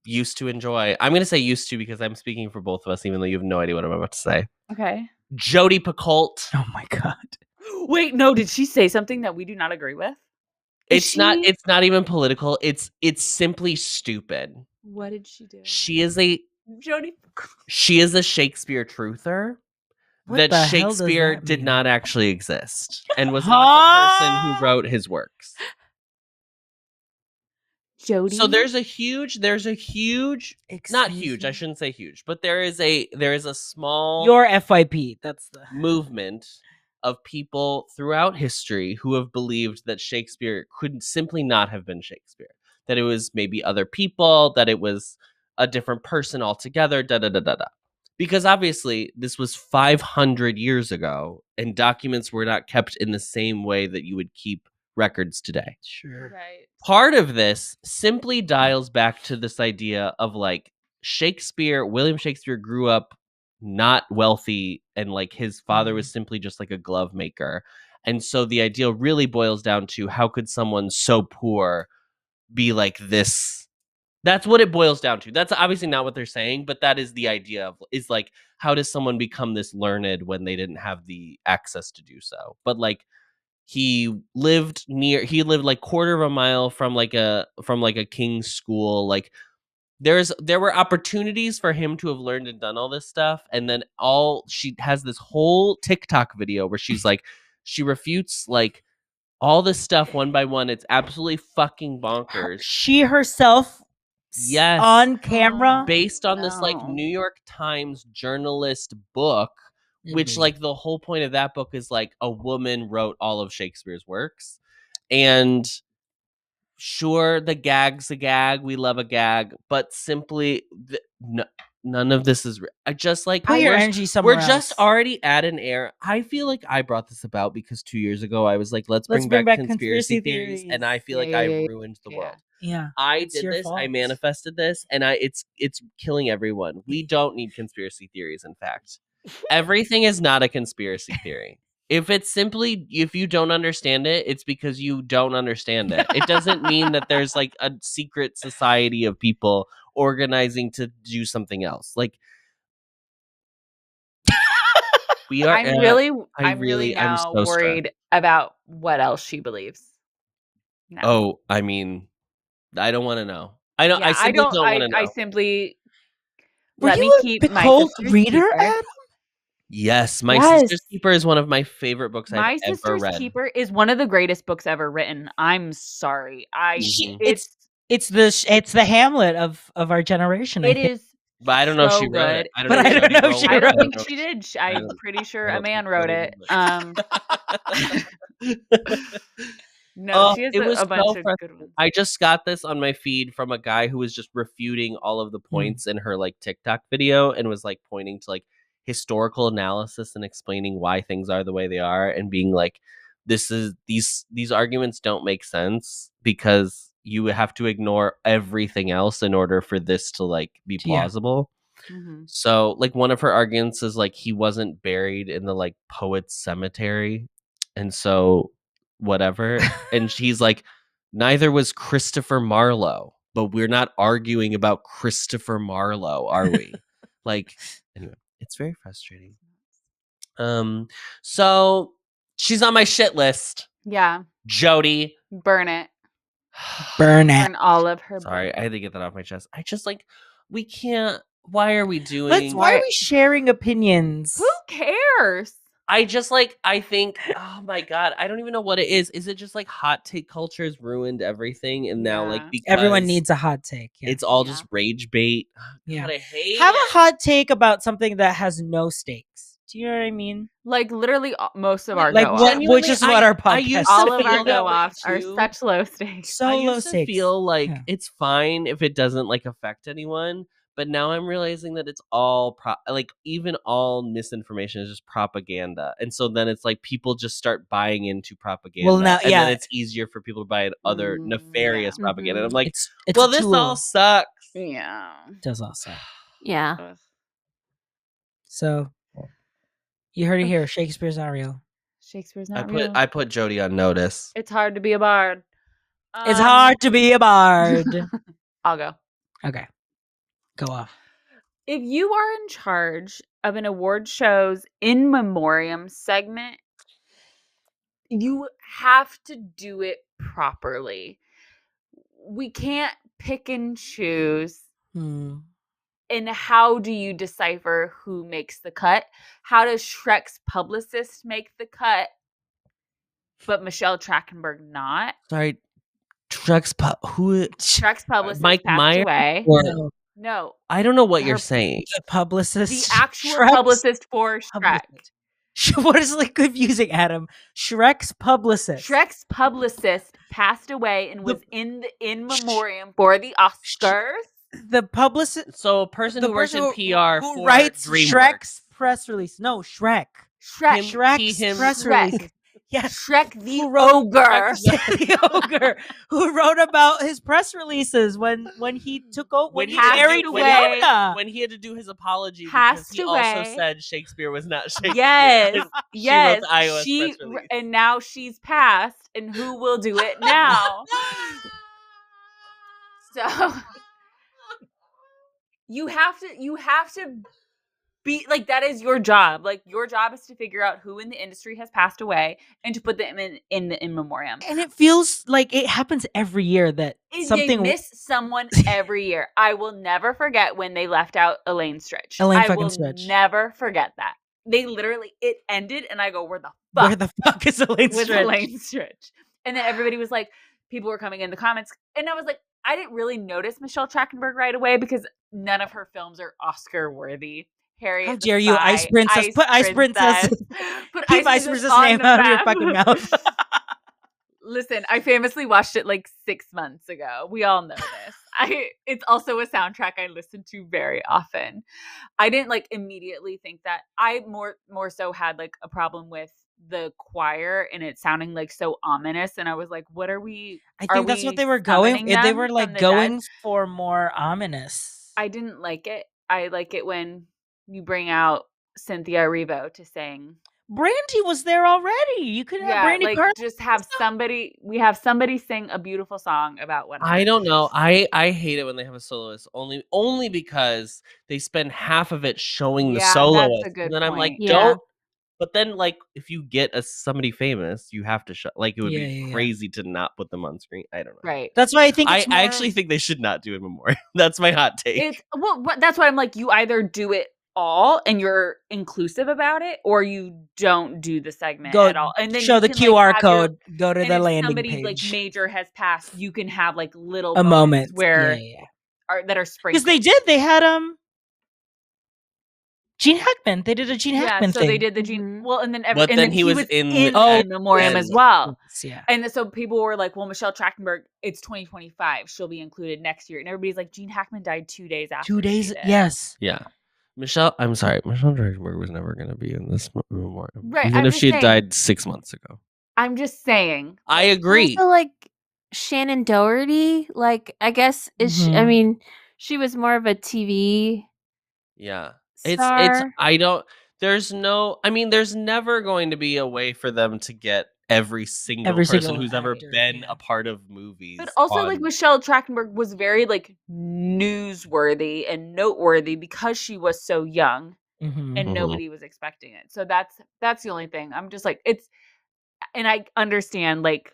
used to enjoy. I'm going to say used to because I'm speaking for both of us, even though you have no idea what I'm about to say.
Okay.
Jodi Picoult.
Oh my God.
Wait, no, did she say something that we do not agree with?
It's not even political. It's simply stupid.
What did she do?
She is a Shakespeare truther.
What
that Shakespeare did not actually exist and was not the person who wrote his works.
Jodi.
So there's a huge not huge, I shouldn't say huge, but there is a small
your FYP, that's the
movement of people throughout history who have believed that Shakespeare could simply not have been Shakespeare. That it was maybe other people, that it was a different person altogether, Because obviously this was 500 years ago and documents were not kept in the same way that you would keep records today.
Sure.
Right.
Part of this simply dials back to this idea of like William Shakespeare grew up not wealthy and like his father was simply just like a glove maker. And so the idea really boils down to how could someone so poor be like this? That's what it boils down to. That's obviously not what they're saying, but that is the idea of is like, how does someone become this learned when they didn't have the access to do so? But like, he lived like quarter of a mile from like a king's school. Like there were opportunities for him to have learned and done all this stuff, and then she has this whole TikTok video where she's like, she refutes like all this stuff one by one. It's absolutely fucking bonkers.
She herself,
yes,
on camera,
based on this like New York Times journalist book, which like the whole point of that book is like a woman wrote all of Shakespeare's works. And sure, the gag's a gag. We love a gag, but simply none of this is. I just like
put your energy somewhere
else. We're just already at an era. I feel like I brought this about because 2 years ago I was like, let's bring back conspiracy theories, and I feel like I ruined the world.
Yeah,
I did this. Fault. I manifested this, and it's killing everyone. We don't need conspiracy theories. In fact, everything is not a conspiracy theory. If you don't understand it, it's because you don't understand it. It doesn't mean that there's like a secret society of people organizing to do something else. Like we are.
I'm really now so worried stressed about what else she believes.
No. Oh, I mean, I don't want to know. I don't. Yeah, I simply don't want to know.
I simply
let me keep my cold reader, Adam?
Yes, My Sister's Keeper is one of my favorite books I've ever read. My Sister's
Keeper is one of the greatest books ever written. I'm sorry.
It's the Hamlet of our generation.
It is.
But I don't know if she wrote it.
I don't know if she wrote it.
I don't think she did. I'm pretty sure a man wrote it. No, she has a bunch of good ones.
I just got this on my feed from a guy who was just refuting all of the points in her like TikTok video and was like pointing to like historical analysis and explaining why things are the way they are and being like, these arguments don't make sense because you have to ignore everything else in order for this to like be plausible. Mm-hmm. So like one of her arguments is like he wasn't buried in the like poet's cemetery, and so whatever. And she's like, neither was Christopher Marlowe, but we're not arguing about Christopher Marlowe, are we? Like, anyway, it's very frustrating. So she's on my shit list.
Yeah.
Jody.
Burn it.
Burn it.
Burn all of her.
Sorry, I had to get that off my chest. I just like, we can't. Why are we doing?
Why are we sharing opinions?
Who cares?
I just like, I think, oh my God, I don't even know what it is. Is it just like hot take culture has ruined everything? And now like, because
everyone needs a hot take.
Yeah. It's all just rage bait. God, I hate
Have a hot take about something that has no stakes. Do you know what I mean?
Like literally most of our
which is what our podcast.
All of our go-offs are such low stakes.
So low
stakes. I feel like it's fine if it doesn't like affect anyone. But now I'm realizing that it's all like even all misinformation is just propaganda, and so then it's like people just start buying into propaganda.
Well, now,
and then it's easier for people to buy other nefarious propaganda. And I'm like, it's well, this all sucks.
Yeah,
it does all suck.
Yeah.
So you heard it here. Shakespeare's not real.
Shakespeare's not real.
I put Jody on notice.
It's hard to be a bard.
It's hard to be a bard.
I'll go.
Okay. Go off.
If you are in charge of an award show's in memoriam segment, you have to do it properly. We can't pick and choose. And how do you decipher who makes the cut? How does Shrek's publicist make the cut, but Michelle Trachtenberg not?
Sorry, Shrek's
publicist
Mike
passed
Myers
away. No.
I don't know what you're saying.
The publicist.
The actual publicist for Shrek.
What is like confusing, Adam? Shrek's publicist.
Shrek's publicist passed away and was in memoriam for the Oscars.
The publicist.
So a person who works in PR
who
for
writes
DreamWorks.
Shrek's press release. No, Shrek. Shrek's press release. Yes.
Shrek the ogre.
The ogre who wrote about his press releases when he took over when he married Fiona.
When he had to do his apology because he also said Shakespeare was not Shakespeare.
Yes.
Yes. She wrote the iOS press release.
And now she's passed, and who will do it now? So you have to that is your job. Like, your job is to figure out who in the industry has passed away and to put them in the in memoriam.
And it feels like it happens every year that
they miss someone every year. I will never forget when they left out Elaine Stritch.
I
will never forget that. They literally, it ended and I go, where the fuck
is Elaine Stritch?
Elaine Stritch? And then everybody was like, people were coming in the comments and I was like, I didn't really notice Michelle Trachtenberg right away because none of her films are Oscar worthy. Harriet,
how dare you, Ice Princess? Put Ice Princess.
Keep Ice
Princess's name out of your fucking mouth.
Listen, I famously watched it like 6 months ago. We all know this. It's also a soundtrack I listen to very often. I didn't like immediately think that. I more so had like a problem with the choir and it sounding like so ominous. And I was like, what are we?
I think that's what they were going. They were like going for more ominous.
I didn't like it. I like it when you bring out Cynthia Erivo to sing.
Brandy was there already. You could have Brandy Carlisle.
Just have somebody. We have somebody sing a beautiful song about what.
I don't know. I hate it when they have a soloist only because they spend half of it showing the soloist,
that's a good
and then
point.
I'm like, don't. But then, like, if you get somebody famous, you have to show. Like, it would be crazy to not put them on screen. I don't know.
Right.
That's why I think
I actually think they should not do a memoriam. That's my hot take.
That's why I'm like, you either do it all and you're inclusive about it, or you don't do the segment at all. And then
show the QR code. Go to the landing
somebody
page.
Like major has passed, you can have like little
moments
where that are sprinkled.
Because they did. They had Gene Hackman. They did a Gene Hackman thing.
So they did the Gene. Well, and then
but then he was in
the memoriam as well.
Yeah.
And so people were like, "Well, Michelle Trachtenberg, it's 2025. She'll be included next year." And everybody's like, "Gene Hackman died 2 days after."
2 days. Yes.
Yeah. Michelle, I'm sorry. Michelle Trachtenberg was never going to be in this memoriam.
Right.
Even if she had died 6 months ago.
I'm just saying.
I agree.
Also, like Shannon Doherty, like I guess I mean, she was more of a TV.
Yeah.
Star.
There's never going to be a way for them to get every single person who's ever been a part of movies.
But also like Michelle Trachtenberg was very like newsworthy and noteworthy because she was so young and nobody was expecting it. So that's the only thing. I'm just like, and I understand, like,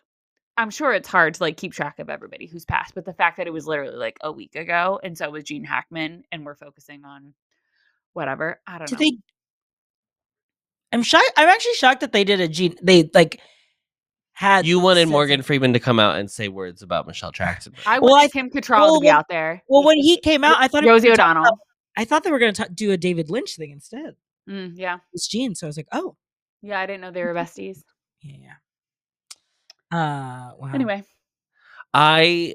I'm sure it's hard to like keep track of everybody who's passed, but the fact that it was literally like a week ago and so was Gene Hackman and we're focusing on whatever. I don't know.
I'm actually shocked that they did they like had.
You wanted Morgan Freeman to come out and say words about Michelle Trachtenberg.
I wanted Kim Cattrall to be out there.
Well, when he came out, I thought
Rosie O'Donnell.
I thought they were going to do a David Lynch thing instead.
Yeah,
it's Gene. So I was like, oh,
yeah, I didn't know they were besties.
Yeah.
Wow. Anyway,
and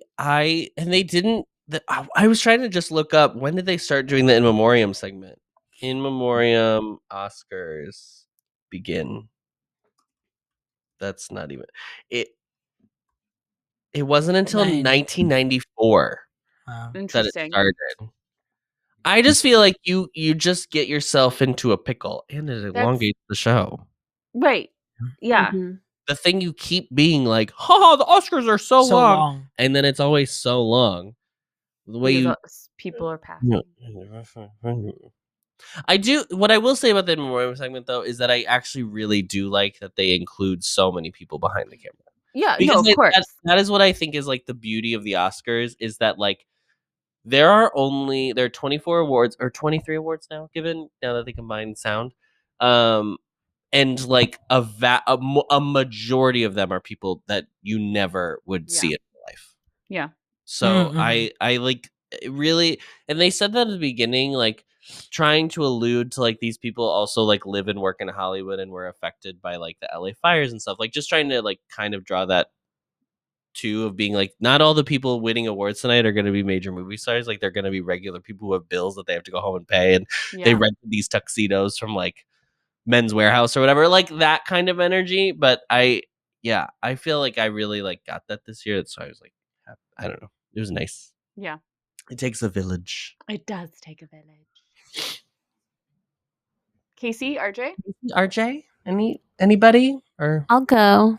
they didn't. I was trying to just look up when did they start doing the In Memoriam segment. In Memoriam Oscars begin. That's not even it. It wasn't until 1994 that it started. I just feel like you just get yourself into a pickle and it elongates the show.
Right. Yeah.
The thing you keep being like, the Oscars are so long. And then it's always so long. The way
people are passing.
What I will say about the memoriam segment though is that I actually really do like that they include so many people behind the camera.
Yeah, because of course.
That is what I think is like the beauty of the Oscars is that like there are 24 awards or 23 awards now that they combine sound. And like a majority of them are people that you never would see in real life.
Yeah.
So I like really, and they said that at the beginning, like trying to allude to like these people also like live and work in Hollywood and were affected by like the LA fires and stuff. Like just trying to like kind of draw that too of being like not all the people winning awards tonight are going to be major movie stars. Like they're going to be regular people who have bills that they have to go home and pay, and they rented these tuxedos from like Men's Warehouse or whatever, like that kind of energy. But I feel like I really like got that this year. So I was like, I don't know, it was nice.
Yeah,
it takes a village.
It does take a village. Casey,
RJ, anybody or
I'll go.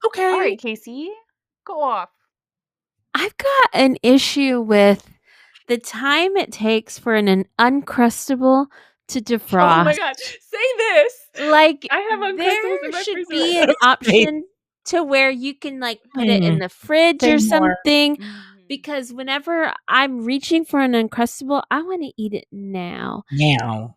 Okay,
all right, Casey, go off.
I've got an issue with the time it takes for an Uncrustable to defrost.
Oh my god, say this!
Like,
I have Uncrustables in my
there should
freezer
be
right
an option to where you can like put it in the fridge or something. Because whenever I'm reaching for an Uncrustable, I want to eat it now.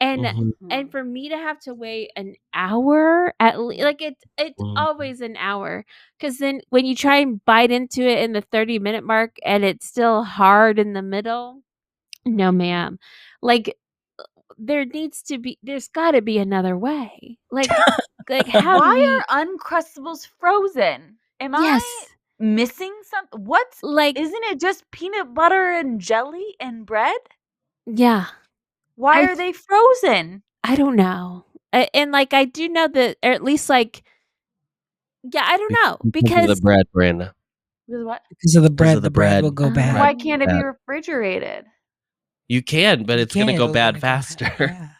And for me to have to wait an hour at least, like it's always an hour. Because then when you try and bite into it in the 30-minute mark and it's still hard in the middle, no, ma'am. Like there's got to be another way. Like how?
Why are Uncrustables frozen? Am I missing something? What's like? Isn't it just peanut butter and jelly and bread?
Yeah.
Why are they frozen?
I don't know. And like I do know that, or at least like, yeah, I don't know because
of the bread, Miranda.
Because what?
Because of the bread. The bread will go bad.
Why can't it be refrigerated?
You can, but it's gonna go bad faster.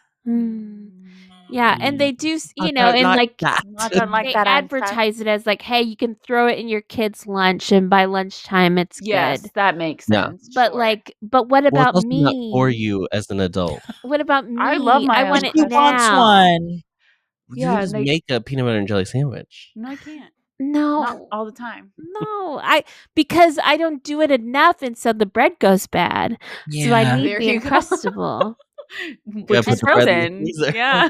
Yeah, and they do, and like they advertise it as like, hey, you can throw it in your kid's lunch, and by lunchtime it's good.
Yes, that makes sense.
But but what about me?
Not for you as an adult.
What about me?
I love my.
I want it
now.
You can just make a peanut butter and jelly sandwich.
No, I can't.
No,
not all the time.
No, because I don't do it enough, and so the bread goes bad. Yeah. So I need the Uncrustable.
Which is frozen. Yeah.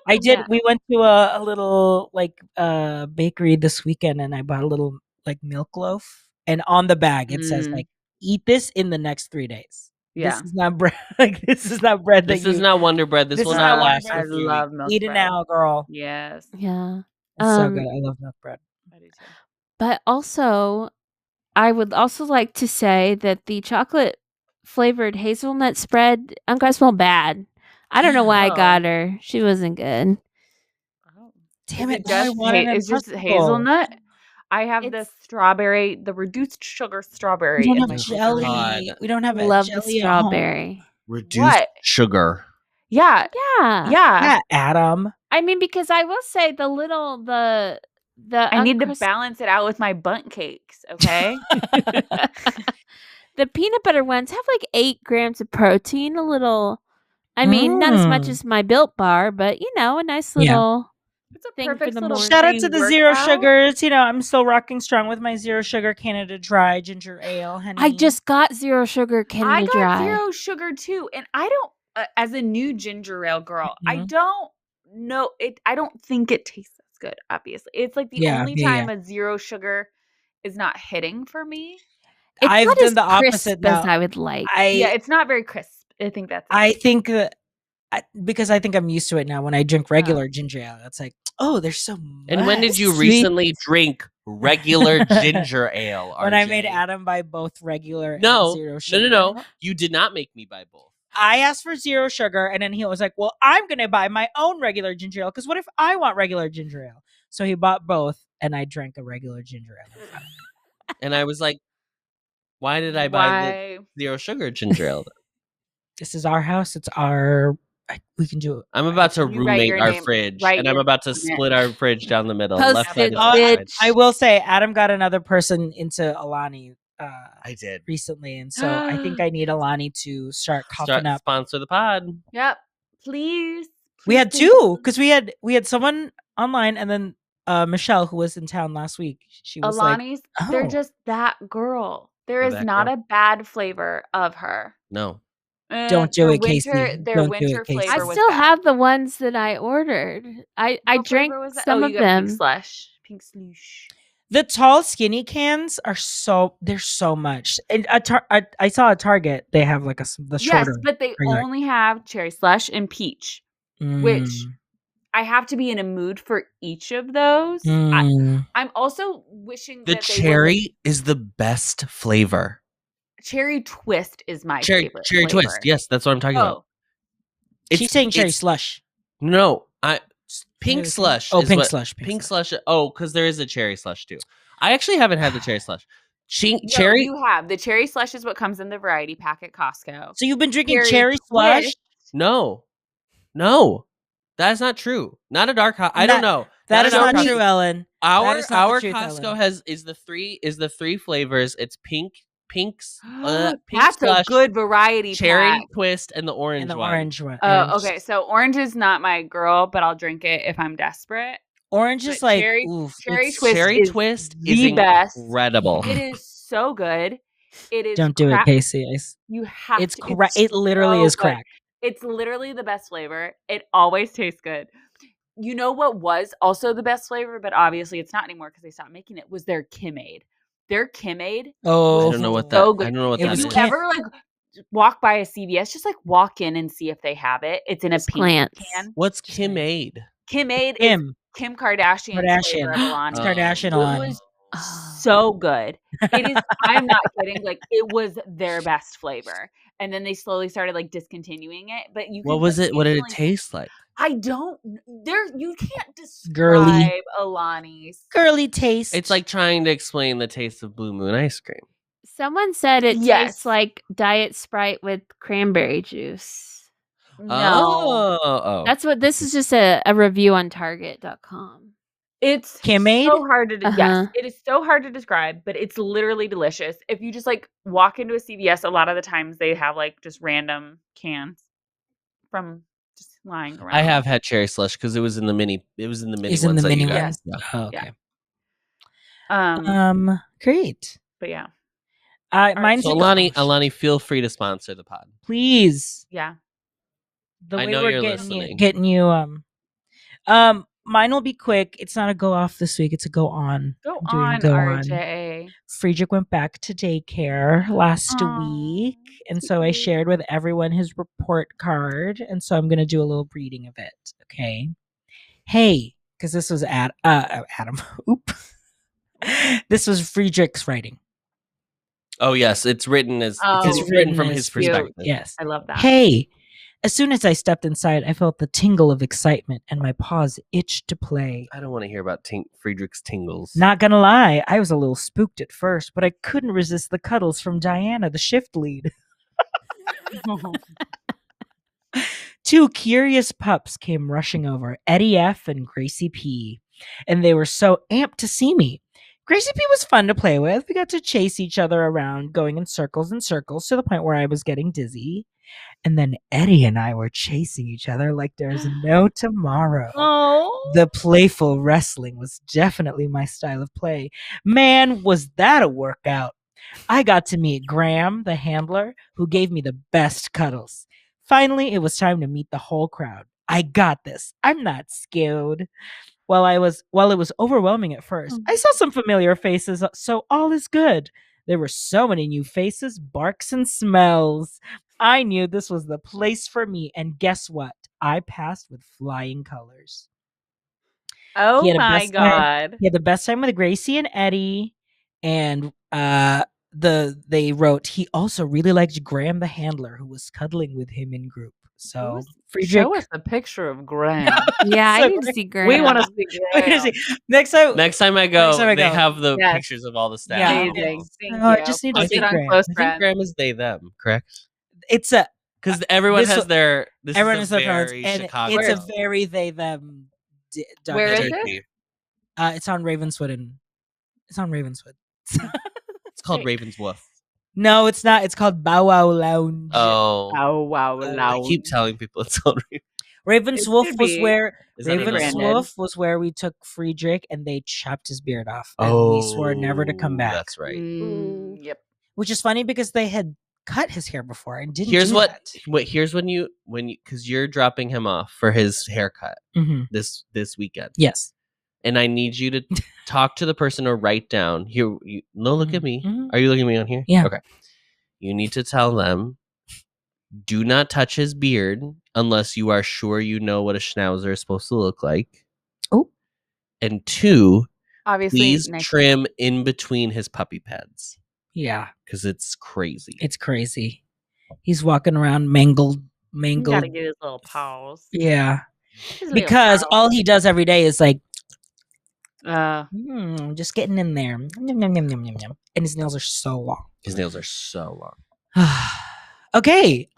I did. Yeah. We went to a little like bakery this weekend, and I bought a little like milk loaf, and on the bag it says like, eat this in the next 3 days. Yeah. This is not bread. Like this is not bread.
This is not Wonder Bread. This will not last.
I love milk
Eat
bread.
it now, girl.
Yes.
Yeah.
It's so good. I love milk bread.
I do too.
But also, I would also like to say that the chocolate flavored hazelnut spread, Uncrustable, bad. I don't know why I got her. She wasn't good.
Oh.
Damn it!
It's just hazelnut. I have the reduced sugar strawberry.
We don't have jelly. We don't have
love
jelly
the strawberry.
Reduced sugar.
Yeah.
Adam.
I mean, because I will say the
I need to balance it out with my bundt cakes, okay?
The peanut butter ones have like 8 grams of protein, a little, I mean, not as much as my Built Bar, but a nice little
it's a perfect little
shout out to the zero sugars. I'm still rocking strong with my zero sugar Canada Dry ginger ale, honey.
I just got zero sugar Canada Dry.
I got zero sugar too, and I don't, as a new ginger ale girl, I don't know it. I don't think it tastes as good. Obviously, it's like the only time a zero sugar is not hitting for me.
It's
I've
not
done
as
the opposite
as I would like.
It's not very crisp. I think that's.
I think because I think I'm used to it now. When I drink regular ginger ale, it's like, oh, there's so much.
And when did you recently drink regular ginger ale?
When I made Adam buy both regular and zero sugar.
No. You did not make me buy both.
I asked for zero sugar, and then he was like, well, I'm going to buy my own regular ginger ale, because what if I want regular ginger ale? So he bought both, and I drank a regular ginger ale.
And I was like, why did I buy the zero sugar ginger ale?
This is our house. It's our... We can do it.
I'm about to roommate our fridge, and I'm about to split our fridge down the middle. Left side
I will say, Adam got another person into Alani.
I did
recently, and so I think I need Alani to start coughing up.
Sponsor the pod.
Yep, please.
We had 2 because we had someone online, and then Michelle, who was in town last week. She was
Alani's.
Like,
they're just that girl. There is not a bad flavor of her.
No.
Don't do it, Casey.
Their winter flavor.
I still have the ones that I ordered. I drank some of them.
Pink slush.
The tall, skinny cans are there's so much. And I saw at Target they have like the shorter.
Yes, but they only have cherry slush and peach, which I have to be in a mood for each of those. I'm also wishing
the cherry is the best flavor.
Cherry twist is my favorite.
Cherry
flavor.
twist, yes, that's what I'm talking about.
She's saying cherry slush.
No, pink slush.
Oh, pink slush.
Pink slush. Oh, because there is a cherry slush too. I actually haven't had the cherry slush.
Cherry. You have the cherry slush is what comes in the variety pack at Costco.
So you've been drinking cherry slush?
No, that's not true. Not a dark hot. I don't know.
That is not true, Ellen.
Our Costco is the three flavors. It's pink, Pink's
That's
slush,
a good variety
cherry
pack.
twist, and the orange
And the
one.
orange one.
Oh, okay. So orange is not my girl, but I'll drink it if I'm desperate.
Orange is like
cherry
twist
is
is
the best.
incredible.
It is so good. It is.
Don't do it, Casey.
You have
it's
to.
It literally
so
is crack.
It's literally the best flavor. It always tastes good. You know what was also the best flavor, but obviously it's not anymore because they stopped making it, was their Kim-Aid. Their Kim-Aid
Oh,
I don't know what that
so good.
I don't know what that
if
is.
you ever like walk by a CVS, just like walk in and see if they have it. It's in a pink can.
What's Kim-Aid?
Kim-Aid is Kim Kardashian's flavor of Alani.
It's Kardashian
It
Alani.
was so good. It is. I'm not kidding. Like, it was their best flavor, and then they slowly started like discontinuing it. But you.
What was it? What did it taste like?
I don't. You can't describe
Girly.
Alani's
girly taste.
It's like trying to explain the taste of Blue Moon ice cream.
Someone said it tastes like Diet Sprite with cranberry juice.
No.
Oh.
That's what this is, just a review on Target.com.
It's
Kim-Aid?
so hard to yes, it is so hard to describe, but it's literally delicious. If you just like walk into a CVS, a lot of the times they have like just random cans from just lying around.
I have had cherry slush because it was in the mini. It was in the mini.
It's in the mini ones.
Yes.
Yeah.
Oh, okay.
Yeah.
Great.
But yeah.
Mine's
so Alani, feel free to sponsor the pod,
please.
Yeah.
The
I
way
know
we're
you're
getting you. Mine will be quick. It's not a go off this week. It's a go on.
Go on, RJ.
Friedrich went back to daycare last week, and so I shared with everyone his report card, and so I'm going to do a little reading of it. Okay. Hey, because this was Adam. Oop. This was Friedrich's writing.
Oh yes, it's written as it's written from his perspective.
Yes,
I love that.
Hey, as soon as I stepped inside, I felt the tingle of excitement, and my paws itched to play.
I don't want to hear about Friedrich's tingles.
Not gonna lie, I was a little spooked at first, but I couldn't resist the cuddles from Diana, the shift lead. Two curious pups came rushing over, Eddie F. and Gracie P., and they were so amped to see me. Gracie P was fun to play with. We got to chase each other around, going in circles and circles to the point where I was getting dizzy. And then Eddie and I were chasing each other like there's no tomorrow.
Oh.
The playful wrestling was definitely my style of play. Man, was that a workout. I got to meet Graham, the handler, who gave me the best cuddles. Finally, it was time to meet the whole crowd. I got this. I'm not scared. While it was overwhelming at first, I saw some familiar faces, so all is good. There were so many new faces, barks, and smells. I knew this was the place for me, and guess what? I passed with flying colors.
Oh my God.
He had the best time with Gracie and Eddie, and they wrote he also really liked Graham the handler, who was cuddling with him in group. So Friedrich,
show us a picture of Graham.
Yeah, I need to see Graham.
We want to see Graham.
Next time I go,
they have the pictures of all the staff.
Yeah.
Amazing. Thank
I
you.
just need to see
on
Graham.
Close
I
Friends.
think Graham is they them, correct?
It's a
because everyone has their.
Everyone has their
very
pronouns, and
Chicago.
it's a very they them.
Where is it?
It's on Ravenswood it's on Ravenswood.
It's called Raven's Woof.
No, it's not. It's called Bow Wow Lounge.
Oh,
wow.
I keep telling people it's called
Ravenswolf was where
Ravenswolf
was where we took Friedrich and they chopped his beard off. And we swore never to come back.
That's right.
Yep.
Which is funny because they had cut his hair before and didn't.
Here's
do
what.
that.
Wait. Here's when you because you're dropping him off for his haircut this weekend.
Yes.
And I need you to talk to the person or write down here. Look at me.
Mhm.
Are you looking at me on here?
Yeah.
Okay. You need to tell them, do not touch his beard unless you are sure you know what a schnauzer is supposed to look like.
Oh.
And 2,
Obviously,
please trim in between his puppy pads.
Yeah.
Because it's crazy.
It's crazy. He's walking around mangled.
You gotta get his little paws.
Yeah. Because all he does every day is like, just getting in there. Yum, yum, yum, yum, yum, yum. And his nails are so long.
His nails are so long.
Okay.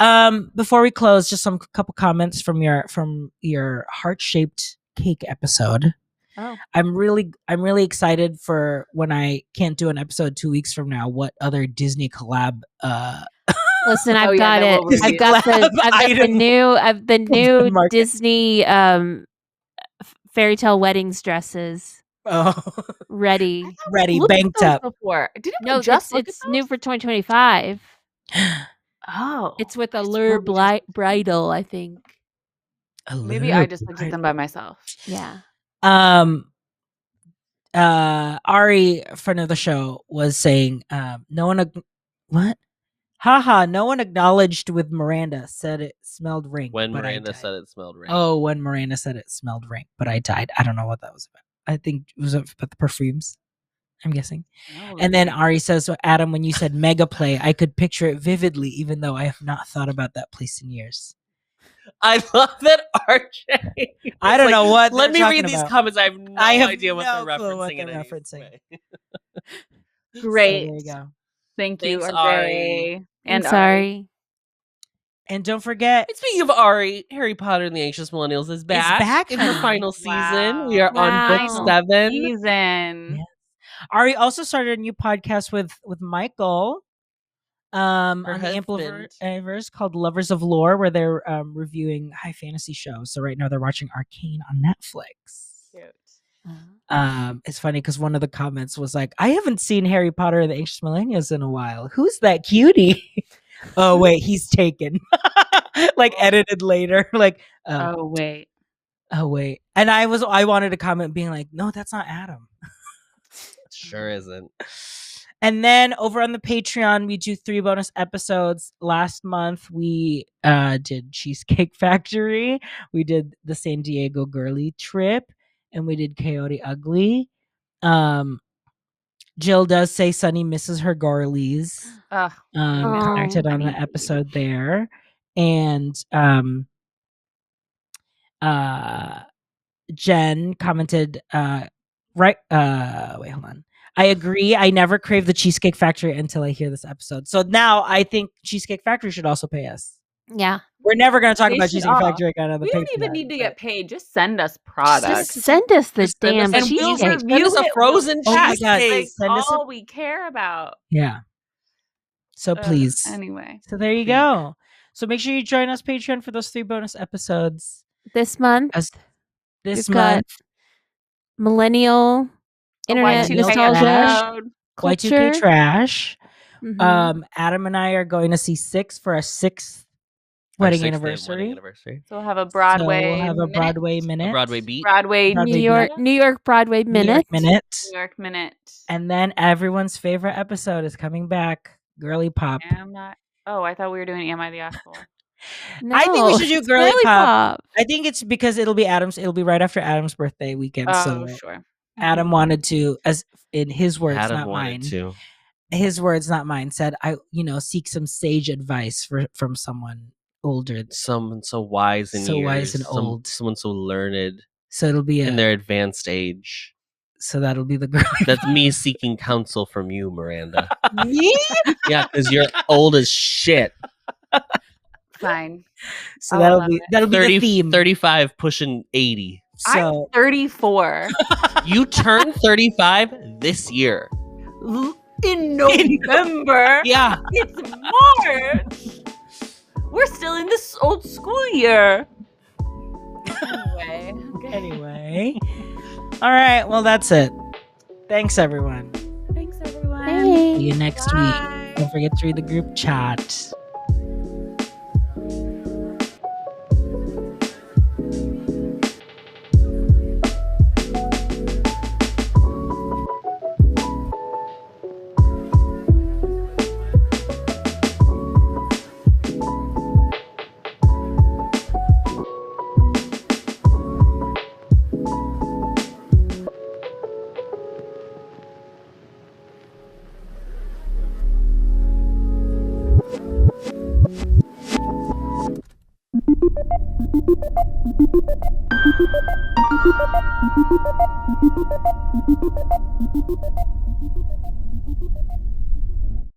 Before we close, just some couple comments from your heart-shaped cake episode. I'm really excited for when I can't do an episode 2 weeks from now. What other Disney collab?
Listen, I've got it. I've got the new Disney fairy tale weddings dresses. Ready,
banked up.
Before. Didn't
no, it's new for 2025. It's with Allure Bridal, I think.
Maybe I just looked at them by myself.
Yeah.
Ari, friend of the show, was saying, no one acknowledged with Miranda said it smelled rank.
When Miranda said it smelled rank.
Oh, when Miranda said it smelled rank, but I died. I don't know what that was about. I think it was about the perfumes, I'm guessing. And then Ari says, so Adam, when you said mega play, I could picture it vividly, even though I have not thought about that place in years.
I love that RJ.
I don't know what.
Let me read these comments. I have no idea what they're
referencing.
Great.
So there you go.
Thanks, Ari.
And sorry.
And don't forget.
Speaking of Ari, Harry Potter and the Anxious Millennials is back in the final season. We are on book 7.
Season.
Yes. Ari also started a new podcast with Michael. On the Ampliverse called Lovers of Lore, where they're reviewing high fantasy shows. So right now they're watching Arcane on Netflix.
Cute.
It's funny because one of the comments was like, I haven't seen Harry Potter and the Anxious Millennials in a while. Who's that cutie? Oh wait, he's taken. Like edited later. Like
oh wait.
And I wanted to comment being like, no, that's not Adam.
It sure isn't.
And then over on the Patreon, we do 3 bonus episodes. Last month, we did Cheesecake Factory. We did the San Diego Girly Trip. And we did Coyote Ugly. Jill does say Sunny misses her girlies. Commented on the episode there. And Jen commented, wait, hold on. I agree. I never crave the Cheesecake Factory until I hear this episode. So now I think Cheesecake Factory should also pay us.
Yeah.
We're never going to talk about Cheesecake Factory again on the
We don't even need to get paid. Just send us products.
Just send us the damn cheesecake.
Send us a
frozen cheesecake.
That's all we care about.
Yeah. So please.
Anyway.
So there you go. So make sure you join us Patreon for those 3 bonus episodes.
This month.
This month.
Millennial Internet nostalgia. Culture.
Y2K trash. Mm-hmm. Adam and I are going to see 6 for our 6th wedding anniversary.
So we'll have a Broadway.
minute.
A Broadway beat.
New York Broadway minute.
New York minute.
And then everyone's favorite episode is coming back. Girly Pop.
I thought we were doing Am I the Asshole?
No,
I think we should do Girly Pop. I think it's because it'll be right after Adam's birthday weekend.
Oh, so sure.
Adam wanted to, as in his words, not mine.
To.
His words, not mine, said, I seek some sage advice from someone older.
Someone so wise and
old.
Someone so learned.
So it'll be
in their advanced age.
So that'll be the Girly Pop.
That's me seeking counsel from you, Miranda.
Me?
Yeah, because you're old as shit.
Fine.
So that'll be the theme.
35 pushing 80.
So, I'm 34.
You turn 35 this year.
In November.
Yeah.
It's March. We're still in this old school year.
Anyway. All right. Well, that's it. Thanks, everyone.
Hey.
See you next week. Don't forget to read the group chat.